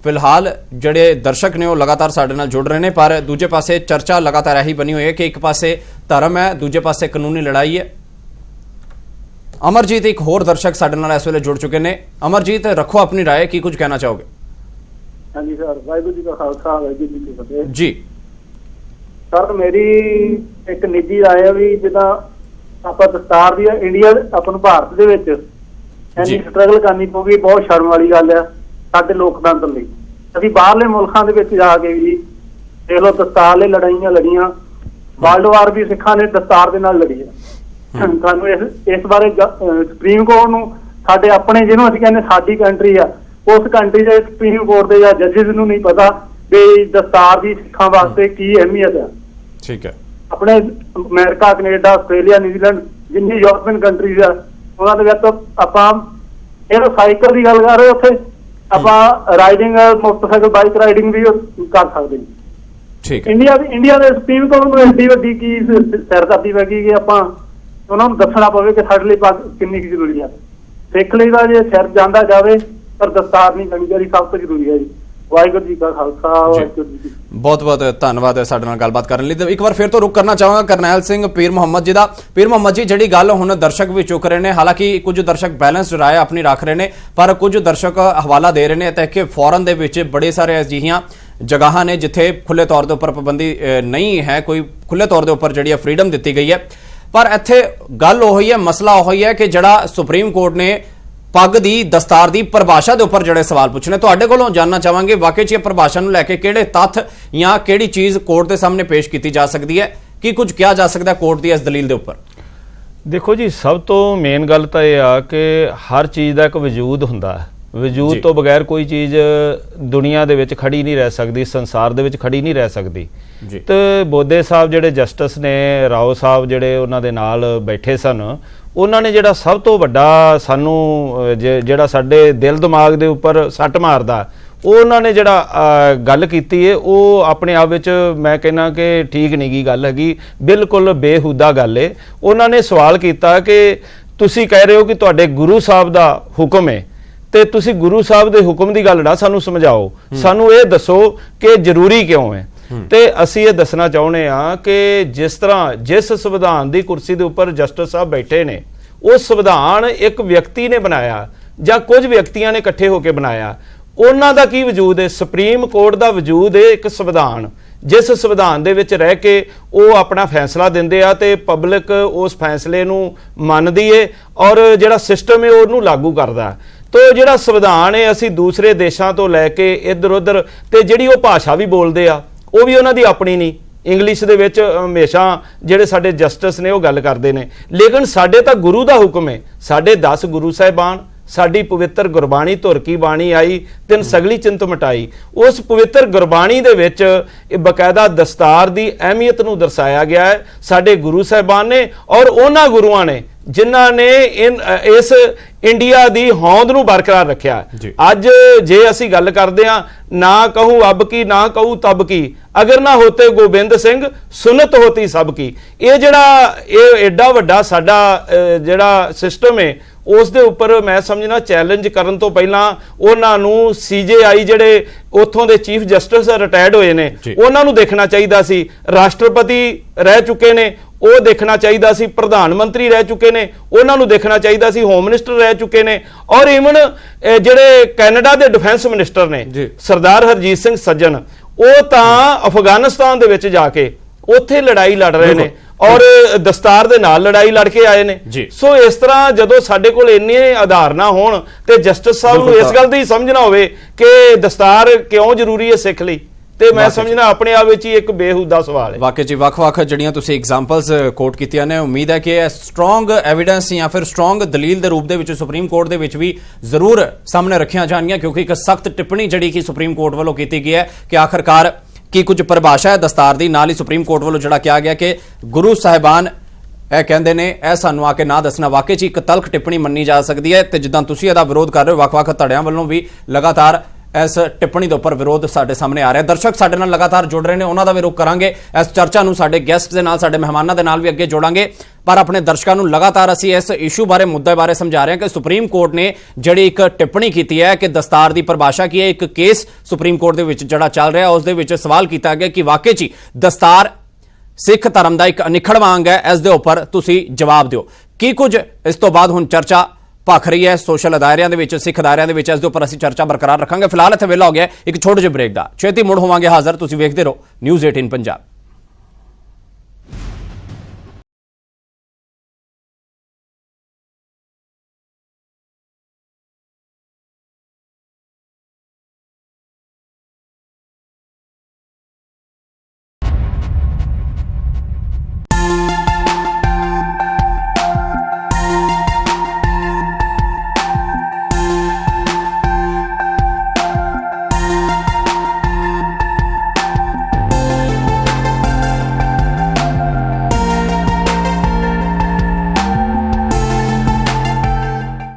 ਫਿਲਹਾਲ ਜਿਹੜੇ ਦਰਸ਼ਕ ਨੇ ਉਹ ਲਗਾਤਾਰ ਸਾਡੇ ਨਾਲ ਜੁੜ ਰਹੇ ਨੇ, ਪਰ ਦੂਜੇ ਪਾਸੇ ਚਰਚਾ ਲਗਾਤਾਰ ਇਹੀ ਬਣੀ ਹੋਈ ਹੈ ਕਿ ਇੱਕ ਪਾਸੇ ਧਰਮ ਹੈ, ਦੂਜੇ ਪਾਸੇ ਕਾਨੂੰਨੀ ਲੜਾਈ ਹੈ। ਅਮਰਜੀਤ ਇੱਕ ਹੋਰ ਦਰਸ਼ਕ ਸਾਡੇ ਨਾਲ ਇਸ ਵੇਲੇ ਜੁੜ ਚੁੱਕੇ ਨੇ। ਅਮਰਜੀਤ, ਰੱਖੋ ਆਪਣੀ ਰਾਏ, ਕੀ ਕੁਝ ਕਹਿਣਾ ਚਾਹੋਗੇ? ਹਾਂਜੀ ਸਰ, ਵਾਹਿਗੁਰੂ ਜੀ ਕਾ ਖਾਲਸਾ, ਵਾਹਿਗੁਰੂ ਜੀ ਕੀ ਫਤਿਹ। ਜੀ ਸਰ, ਮੇਰੀ ਇੱਕ ਨਿੱਜੀ ਰਾਏ ਹੈ ਵੀ ਜਿੱਦਾਂ ਆਪਾਂ ਦਸਤਾਰ ਦੀ ਇੰਡੀਆ, ਆਪਾਂ ਨੂੰ ਭਾਰਤ ਦੇ ਵਿੱਚ ਇੰਨੀ ਸਟਰਗਲ ਕਰਨੀ ਪਊਗੀ, ਬਹੁਤ ਸ਼ਰਮ ਵਾਲੀ ਗੱਲ ਆ ਸਾਡੇ ਲੋਕਤੰਤਰ ਲਈ। ਅਸੀਂ ਬਾਹਰਲੇ ਮੁਲਕਾਂ ਦੇ ਵਿੱਚ ਜਾ ਕੇ ਵੀ ਦੇਖ ਲਓ, ਦਸਤਾਰ ਲਈ ਲੜਾਈਆਂ ਲੜੀਆਂ, ਵਰਲਡ ਵਾਰ ਵੀ ਸਿੱਖਾਂ ਨੇ ਦਸਤਾਰ ਦੇ ਨਾਲ ਲੜੀ ਆ। ਸਾਨੂੰ ਇਸ ਬਾਰੇ ਸੁਪਰੀਮ ਕੋਰਟ ਨੂੰ, ਸਾਡੇ ਆਪਣੇ ਜਿਹਨੂੰ ਅਸੀਂ ਕਹਿੰਦੇ ਸਾਡੀ ਕੰਟਰੀ ਆ, ਉਸ ਕੰਟਰੀ ਦੇ ਸੁਪਰੀਮ ਕੋਰਟ ਦੇ ਜਾਂ ਜੱਜਿਸ ਨੂੰ ਨਹੀਂ ਪਤਾ ਵੀ ਦਸਤਾਰ ਦੀ ਸਿੱਖਾਂ ਵਾਸਤੇ ਕੀ ਅਹਿਮੀਅਤ ਆ। ਠੀਕ ਹੈ। ਆਪਣੇ ਅਮਰੀਕਾ, ਕੈਨੇਡਾ, ਆਸਟ੍ਰੇਲੀਆ, ਨਿਊਜ਼ੀਲੈਂਡ, ਜਿੰਨੀ ਯੂਰਪੀਅਨ ਕੰਟਰੀਜ਼ ਆ, ਉਹਨਾਂ ਦੇ ਵਿੱਚ ਆਪਾਂ ਇਹ ਸਾਈਕਲ ਦੀ ਗੱਲ ਕਰ ਰਹੇ, ਉੱਥੇ ਆਪਾਂ ਰਾਈਡਿੰਗ, ਮੋਟਰਸਾਈਕਲ, ਬਾਈਕ ਰਾਈਡਿੰਗ ਵੀ ਕਰ ਸਕਦੇ ਹਾਂ। ਠੀਕ ਹੈ। ਇੰਡੀਆ ਦੇ ਸੁਪਰੀਮ ਕੋਰਟ ਨੂੰ ਐਡੀ ਵੱਡੀ ਕੀ ਸਿਰਦਰਦੀ ਪੈ ਗਈ ਕਿ ਆਪਾਂ ਉਹਨਾਂ ਨੂੰ ਦੱਸਣਾ ਪਵੇ ਕਿ ਸਾਡੇ ਲਈ ਪੱਗ ਕਿੰਨੀ ਕੁ ਜ਼ਰੂਰੀ ਆ। ਸਿੱਖ ਲਈ ਤਾਂ ਜੇ ਸਿਰ ਜਾਂਦਾ ਜਾਵੇ, ਪਰ ਦਸਤਾਰ ਨਹੀਂ ਲੈਣੀ ਚਾਹੀਦੀ, ਸਭ ਤੋਂ ਜ਼ਰੂਰੀ ਹੈ ਜੀ। ਵਾਹਿਗੁਰੂ ਜੀ ਕਾ ਖਾਲਸਾ, ਵਾਹਿਗੁਰੂ ਜੀ ਕੀ ਫਤਿਹ। ਬਹੁਤ ਬਹੁਤ ਧੰਨਵਾਦ ਸਾਡੇ ਨਾਲ ਗੱਲਬਾਤ ਕਰਨ ਲਈ। ਇੱਕ ਵਾਰ ਫਿਰ ਤੋਂ ਰੁਕ ਕਰਨਾ ਚਾਹਾਂਗਾ ਕਰਨੈਲ ਸਿੰਘ ਪੀਰ ਮੁਹੰਮਦ ਜੀ ਦਾ। ਪੀਰ ਮੁਹੰਮਦ ਜੀ, ਜਿਹੜੀ ਗੱਲ ਹੁਣ ਦਰਸ਼ਕ ਵੀ ਚੁੱਕ ਰਹੇ ਨੇ, ਹਾਲਾਂਕਿ ਕੁਝ ਦਰਸ਼ਕ ਬੈਲੈਂਸਡ ਰਾਏ ਆਪਣੀ ਰੱਖ ਰਹੇ ਨੇ, ਪਰ ਕੁਝ ਦਰਸ਼ਕ ਹਵਾਲਾ ਦੇ ਰਹੇ ਨੇ ਤਾਂ ਕਿ ਫੌਰਨ ਦੇ ਵਿੱਚ ਬੜੇ ਸਾਰੇ ਅਜਿਹੀਆਂ ਜਗ੍ਹਾ ਨੇ ਜਿੱਥੇ ਖੁੱਲੇ ਤੌਰ ਦੇ ਉੱਪਰ ਪਾਬੰਦੀ ਨਹੀਂ ਹੈ, ਕੋਈ ਖੁੱਲੇ ਤੌਰ ਦੇ ਉੱਪਰ ਜਿਹੜੀ ਫਰੀडम ਦਿੱਤੀ ਗਈ ਹੈ। ਪਰ ਇੱਥੇ ਗੱਲ ਉਹੀ ਹੈ, ਮਸਲਾ ਉਹੀ ਹੈ ਕਿ ਜਿਹੜਾ ਸੁਪਰੀਮ ਕੋਰਟ ਨੇ ਪੱਗ ਦੀ, ਦਸਤਾਰ ਦੀ ਪਰਿਭਾਸ਼ਾ ਦੇ ਉੱਪਰ ਜਿਹੜੇ ਸਵਾਲ ਪੁੱਛਣੇ, ਤੁਹਾਡੇ ਕੋਲੋਂ ਜਾਨਣਾ ਚਾਹਾਂਗੇ ਵਾਕਈ 'ਚ ਇਹ ਪਰਿਭਾਸ਼ਾ ਨੂੰ ਲੈ ਕੇ ਕਿਹੜੇ ਤੱਥ ਜਾਂ ਕਿਹੜੀ ਚੀਜ਼ ਕੋਰਟ ਦੇ ਸਾਹਮਣੇ ਪੇਸ਼ ਕੀਤੀ ਜਾ ਸਕਦੀ ਹੈ, ਕੀ ਕੁਝ ਕਿਹਾ ਜਾ ਸਕਦਾ ਕੋਰਟ ਦੀ ਇਸ ਦਲੀਲ ਦੇ ਉੱਪਰ? ਦੇਖੋ ਜੀ, ਸਭ ਤੋਂ ਮੇਨ ਗੱਲ ਤਾਂ ਇਹ ਆ ਕਿ ਹਰ ਚੀਜ਼ ਦਾ ਇੱਕ ਵਜੂਦ ਹੁੰਦਾ ਹੈ। ਵਜੂਦ ਤੋਂ ਬਗੈਰ ਕੋਈ ਚੀਜ਼ ਦੁਨੀਆ ਦੇ ਵਿੱਚ ਖੜੀ ਨਹੀਂ ਰਹਿ ਸਕਦੀ, ਸੰਸਾਰ ਦੇ ਵਿੱਚ ਖੜੀ ਨਹੀਂ ਰਹਿ ਸਕਦੀ। ਤੇ ਬੋਦੇ ਸਾਹਿਬ ਜਿਹੜੇ ਜਸਟਿਸ ਨੇ, ਰਾਓ ਸਾਹਿਬ ਜਿਹੜੇ ਉਹਨਾਂ ਦੇ ਨਾਲ ਬੈਠੇ ਸਨ, ਉਹਨਾਂ ਨੇ ਜਿਹੜਾ ਸਭ ਤੋਂ ਵੱਡਾ ਸਾਨੂੰ ਜਿਹੜਾ ਸਾਡੇ ਦਿਲ ਦਿਮਾਗ ਦੇ ਉੱਪਰ ਸੱਟ ਮਾਰਦਾ, ਉਹਨਾਂ ਨੇ ਜਿਹੜਾ ਗੱਲ ਕੀਤੀ ਹੈ, ਉਹ ਆਪਣੇ ਆਪ ਵਿੱਚ ਮੈਂ ਕਹਿੰਦਾ ਕਿ ਠੀਕ ਨਹੀਂ ਗੀ ਗੱਲ ਹੈਗੀ, ਬਿਲਕੁਲ ਬੇਹੂਦਾ ਗੱਲ ਹੈ। ਉਹਨਾਂ ਨੇ ਸਵਾਲ ਕੀਤਾ ਕਿ ਤੁਸੀਂ ਕਹਿ ਰਹੇ ਹੋ ਕਿ ਤੁਹਾਡੇ ਗੁਰੂ ਸਾਹਿਬ ਦਾ ਹੁਕਮ ਹੈ, ਤੇ ਤੁਸੀਂ ਗੁਰੂ ਸਾਹਿਬ ਦੇ ਹੁਕਮ ਦੀ ਗੱਲ ਨਾ ਸਾਨੂੰ ਸਮਝਾਓ, ਸਾਨੂੰ ਇਹ ਦੱਸੋ ਕਿ ਜ਼ਰੂਰੀ ਕਿਉਂ ਹੈ। ਤੇ ਅਸੀਂ ਇਹ ਦੱਸਣਾ ਚਾਹੁੰਦੇ ਆ ਕਿ ਜਿਸ ਤਰ੍ਹਾਂ ਜਿਸ ਸੰਵਿਧਾਨ ਦੀ ਕੁਰਸੀ ਦੇ ਉੱਪਰ ਜਸਟਿਸ ਸਾਹਿਬ ਬੈਠੇ ਨੇ, ਉਹ ਸੰਵਿਧਾਨ ਇੱਕ ਵਿਅਕਤੀ ਨੇ ਬਣਾਇਆ ਜਾਂ ਕੁਝ ਵਿਅਕਤੀਆਂ ਨੇ ਇਕੱਠੇ ਹੋ ਕੇ ਬਣਾਇਆ। ਉਹਨਾਂ ਦਾ ਕੀ ਵਜੂਦ ਹੈ? ਸੁਪਰੀਮ ਕੋਰਟ ਦਾ ਵਜੂਦ ਹੈ ਇੱਕ ਸੰਵਿਧਾਨ, ਜਿਸ ਸੰਵਿਧਾਨ ਦੇ ਵਿੱਚ ਰਹਿ ਕੇ ਉਹ ਆਪਣਾ ਫੈਸਲਾ ਦਿੰਦੇ ਆ ਤੇ ਪਬਲਿਕ ਉਸ ਫੈਸਲੇ ਨੂੰ ਮੰਨਦੀ ਹੈ ਔਰ ਜਿਹੜਾ ਸਿਸਟਮ ਹੈ ਉਹਨੂੰ ਲਾਗੂ ਕਰਦਾ। ਤੋ ਜਿਹੜਾ ਸੰਵਿਧਾਨ ਹੈ, ਅਸੀਂ ਦੂਸਰੇ ਦੇਸ਼ਾਂ ਤੋਂ ਲੈ ਕੇ ਇੱਧਰ ਉੱਧਰ, ਤੇ ਜਿਹੜੀ ਉਹ ਭਾਸ਼ਾ ਵੀ ਬੋਲਦੇ ਆ ਉਹ ਵੀ ਉਹਨਾਂ ਦੀ ਆਪਣੀ ਨਹੀਂ, ਇੰਗਲਿਸ਼ ਦੇ ਵਿੱਚ ਹਮੇਸ਼ਾ ਜਿਹੜੇ ਸਾਡੇ ਜਸਟਿਸ ਨੇ ਉਹ ਗੱਲ ਕਰਦੇ ਨੇ। ਲੇਕਿਨ ਸਾਡੇ ਤਾਂ ਗੁਰੂ ਦਾ ਹੁਕਮ ਹੈ, ਸਾਡੇ 10 ਗੁਰੂ ਸਾਹਿਬਾਨ, ਸਾਡੀ ਪਵਿੱਤਰ ਗੁਰਬਾਣੀ ਧੁਰ ਕੀ ਬਾਣੀ ਆਈ, ਤਿੰਨ ਸਗਲੀ ਚਿੰਤ ਮਿਟਾਈ। ਉਸ ਪਵਿੱਤਰ ਗੁਰਬਾਣੀ ਦੇ ਵਿੱਚ ਇਹ ਬਕਾਇਦਾ ਦਸਤਾਰ ਦੀ ਅਹਿਮੀਅਤ ਨੂੰ ਦਰਸਾਇਆ ਗਿਆ ਹੈ ਸਾਡੇ ਗੁਰੂ ਸਾਹਿਬਾਨ ਨੇ ਔਰ ਉਹਨਾਂ ਗੁਰੂਆਂ ਨੇ ਜਿਨ੍ਹਾਂ ਨੇ ਇਸ ਇੰਡੀਆ ਦੀ ਹੋਂਦ ਨੂੰ ਬਰਕਰਾਰ ਰੱਖਿਆ। ਅੱਜ ਜੇ ਅਸੀਂ ਗੱਲ ਕਰਦੇ ਹਾਂ, ਨਾ ਕਹੂੰ ਅਬ ਕੀ ਨਾ ਕਹੂੰ ਤਬ ਕੀ, ਅਗਰ ਨਾ ਹੋਤੇ ਗੋਬਿੰਦ ਸਿੰਘ ਸੁਨਤ ਹੋਤੀ ਸਭ ਕੀ। ਇਹ ਜਿਹੜਾ ਇਹ ਐਡਾ ਵੱਡਾ ਸਾਡਾ ਜਿਹੜਾ ਸਿਸਟਮ ਹੈ, ਉਸ ਦੇ ਉੱਪਰ ਮੈਂ ਸਮਝਣਾ ਚੈਲੰਜ ਕਰਨ ਤੋਂ ਪਹਿਲਾਂ ਉਹਨਾਂ ਨੂੰ CJI ਜਿਹੜੇ ਉੱਥੋਂ ਦੇ ਚੀਫ ਜਸਟਿਸ ਰਿਟਾਇਰਡ ਹੋਏ ਨੇ, ਉਹਨਾਂ ਨੂੰ ਦੇਖਣਾ ਚਾਹੀਦਾ ਸੀ। ਰਾਸ਼ਟਰਪਤੀ ਰਹਿ ਚੁੱਕੇ ਨੇ, ਉਹ ਦੇਖਣਾ ਚਾਹੀਦਾ ਸੀ। ਪ੍ਰਧਾਨ ਮੰਤਰੀ ਰਹਿ ਚੁੱਕੇ ਨੇ, ਉਹਨਾਂ ਨੂੰ ਦੇਖਣਾ ਚਾਹੀਦਾ ਸੀ। ਹੋਮ ਮਿਨਿਸਟਰ ਰਹਿ ਚੁੱਕੇ ਨੇ ਔਰ ਈਵਨ ਜਿਹੜੇ ਕੈਨੇਡਾ ਦੇ ਡਿਫੈਂਸ ਮਿਨਿਸਟਰ ਨੇ ਸਰਦਾਰ ਹਰਜੀਤ ਸਿੰਘ ਸੱਜਣ, ਉਹ ਤਾਂ ਅਫਗਾਨਿਸਤਾਨ ਦੇ ਵਿੱਚ ਜਾ ਕੇ ਉੱਥੇ ਲੜਾਈ ਲੜ ਰਹੇ ਨੇ ਔਰ ਦਸਤਾਰ ਦੇ ਨਾਲ ਲੜਾਈ ਲੜ ਕੇ ਆਏ ਨੇ। ਸੋ ਇਸ ਤਰ੍ਹਾਂ ਜਦੋਂ ਸਾਡੇ ਕੋਲ ਇੰਨੇ ਆਧਾਰ ਨਾ ਹੋਣ ਤੇ ਜਸਟਿਸ ਸਾਹਿਬ ਨੂੰ ਇਸ ਗੱਲ ਦੀ ਸਮਝਣਾ ਹੋਵੇ ਕਿ ਦਸਤਾਰ ਕਿਉਂ ਜ਼ਰੂਰੀ ਹੈ ਸਿੱਖ ਲਈ, ਤੇ ਮੈਂ ਸਮਝਣਾ ਆਪਣੇ ਆਪ ਵਿੱਚ ਹੀ ਇੱਕ ਬੇਹੂਦਾ ਸਵਾਲ ਹੈ। ਵਾਕਈ ਜੀ, ਵੱਖ-ਵੱਖ ਜਿਹੜੀਆਂ ਤੁਸੀਂ ਐਗਜ਼ਾਮਪਲਸ ਕੋਟ ਕੀਤੀਆਂ ਨੇ, ਉਮੀਦ ਹੈ ਕਿ ਇਹ ਸਟਰੋਂਗ ਐਵੀਡੈਂਸ ਜਾਂ ਫਿਰ ਸਟਰੋਂਗ ਦਲੀਲ ਦੇ ਰੂਪ ਦੇ ਵਿੱਚ ਸੁਪਰੀਮ ਕੋਰਟ ਦੇ ਵਿੱਚ ਵੀ ਜ਼ਰੂਰ ਸਾਹਮਣੇ ਰੱਖੀਆਂ ਜਾਣਗੀਆਂ, ਕਿਉਂਕਿ ਇੱਕ ਸਖਤ ਟਿੱਪਣੀ ਜਿਹੜੀ ਕਿ ਸੁਪਰੀਮ ਕੋਰਟ ਵੱਲੋਂ ਕੀਤੀ ਗਈ ਹੈ ਕਿ ਆਖਰਕਾਰ ਕੀ ਕੁਝ ਪਰਿਭਾਸ਼ਾ ਹੈ ਦਸਤਾਰ ਦੀ। ਨਾਲ ਹੀ ਸੁਪਰੀਮ ਕੋਰਟ ਵੱਲੋਂ ਜਿਹੜਾ ਕਿਹਾ ਗਿਆ ਕਿ ਗੁਰੂ ਸਾਹਿਬਾਨ ਇਹ ਕਹਿੰਦੇ ਨੇ, ਇਹ ਸਾਨੂੰ ਆ ਕੇ ਨਾ ਦੱਸਣਾ, ਵਾਕਈ 'ਚ ਇੱਕ ਤਲਖ ਟਿੱਪਣੀ ਮੰਨੀ ਜਾ ਸਕਦੀ ਹੈ। ਤੇ ਜਿੱਦਾਂ ਤੁਸੀਂ ਇਹਦਾ ਵਿਰੋਧ ਕਰ ਰਹੇ ਹੋ, ਵੱਖ-ਵੱਖ ਧੜਿਆਂ ਵੱਲੋਂ ਵੀ ਲਗਾਤਾਰ ਇਸ ਟਿੱਪਣੀ ਦੇ ਉੱਪਰ ਵਿਰੋਧ ਸਾਡੇ ਸਾਹਮਣੇ ਆ ਰਿਹਾ। ਦਰਸ਼ਕ ਸਾਡੇ ਨਾਲ ਲਗਾਤਾਰ ਜੁੜ ਰਹੇ ਨੇ, ਉਹਨਾਂ ਦਾ ਵੀ ਰੁਖ ਕਰਾਂਗੇ। ਇਸ ਚਰਚਾ ਨੂੰ ਸਾਡੇ ਗੈਸਟ ਦੇ ਨਾਲ, ਸਾਡੇ ਮਹਿਮਾਨਾਂ ਦੇ ਨਾਲ ਵੀ ਅੱਗੇ ਜੋੜਾਂਗੇ, ਪਰ ਆਪਣੇ ਦਰਸ਼ਕਾਂ ਨੂੰ ਲਗਾਤਾਰ ਅਸੀਂ ਇਸ ਇਸ਼ੂ ਬਾਰੇ, ਮੁੱਦੇ ਬਾਰੇ ਸਮਝਾ ਰਹੇ ਹਾਂ ਕਿ ਸੁਪਰੀਮ ਕੋਰਟ ਨੇ ਜਿਹੜੀ ਇੱਕ ਟਿੱਪਣੀ ਕੀਤੀ ਹੈ ਕਿ ਦਸਤਾਰ ਦੀ ਪਰਿਭਾਸ਼ਾ ਕੀ ਹੈ। ਇੱਕ ਕੇਸ ਸੁਪਰੀਮ ਕੋਰਟ ਦੇ ਵਿੱਚ ਜਿਹੜਾ ਚੱਲ ਰਿਹਾ, ਉਸ ਦੇ ਵਿੱਚ ਸਵਾਲ ਕੀਤਾ ਗਿਆ ਕਿ ਵਾਕਈ 'ਚ ਦਸਤਾਰ ਸਿੱਖ ਧਰਮ ਦਾ ਇੱਕ ਅਨਿੱਖੜਵਾਂ ਅੰਗ ਹੈ। ਇਸ ਦੇ ਉੱਪਰ ਤੁਸੀਂ ਜਵਾਬ ਦਿਓ। ਕੀ ਕੁਝ ਇਸ ਤੋਂ ਬਾਅਦ ਹੁਣ ਚਰਚਾ ਭਖ ਰਹੀ ਹੈ ਸੋਸ਼ਲ ਦਾਇਰਿਆਂ ਦੇ ਵਿੱਚ, ਸਿੱਖ ਦਾਇਰਿਆਂ ਦੇ ਵਿੱਚ, ਇਸ ਦੇ ਉੱਪਰ ਅਸੀਂ ਚਰਚਾ ਬਰਕਰਾਰ ਰੱਖਾਂਗੇ। ਫਿਲਹਾਲ ਇੱਥੇ ਵੇਲਾ ਹੋ ਗਿਆ ਇੱਕ ਛੋਟੇ ਜਿਹੇ ਬ੍ਰੇਕ ਦਾ, ਛੇਤੀ ਮੁੜ ਹੋਵਾਂਗੇ ਹਾਜ਼ਰ। ਤੁਸੀਂ ਵੇਖਦੇ ਰਹੋ ਨਿਊਜ਼ 18 ਪੰਜਾਬ।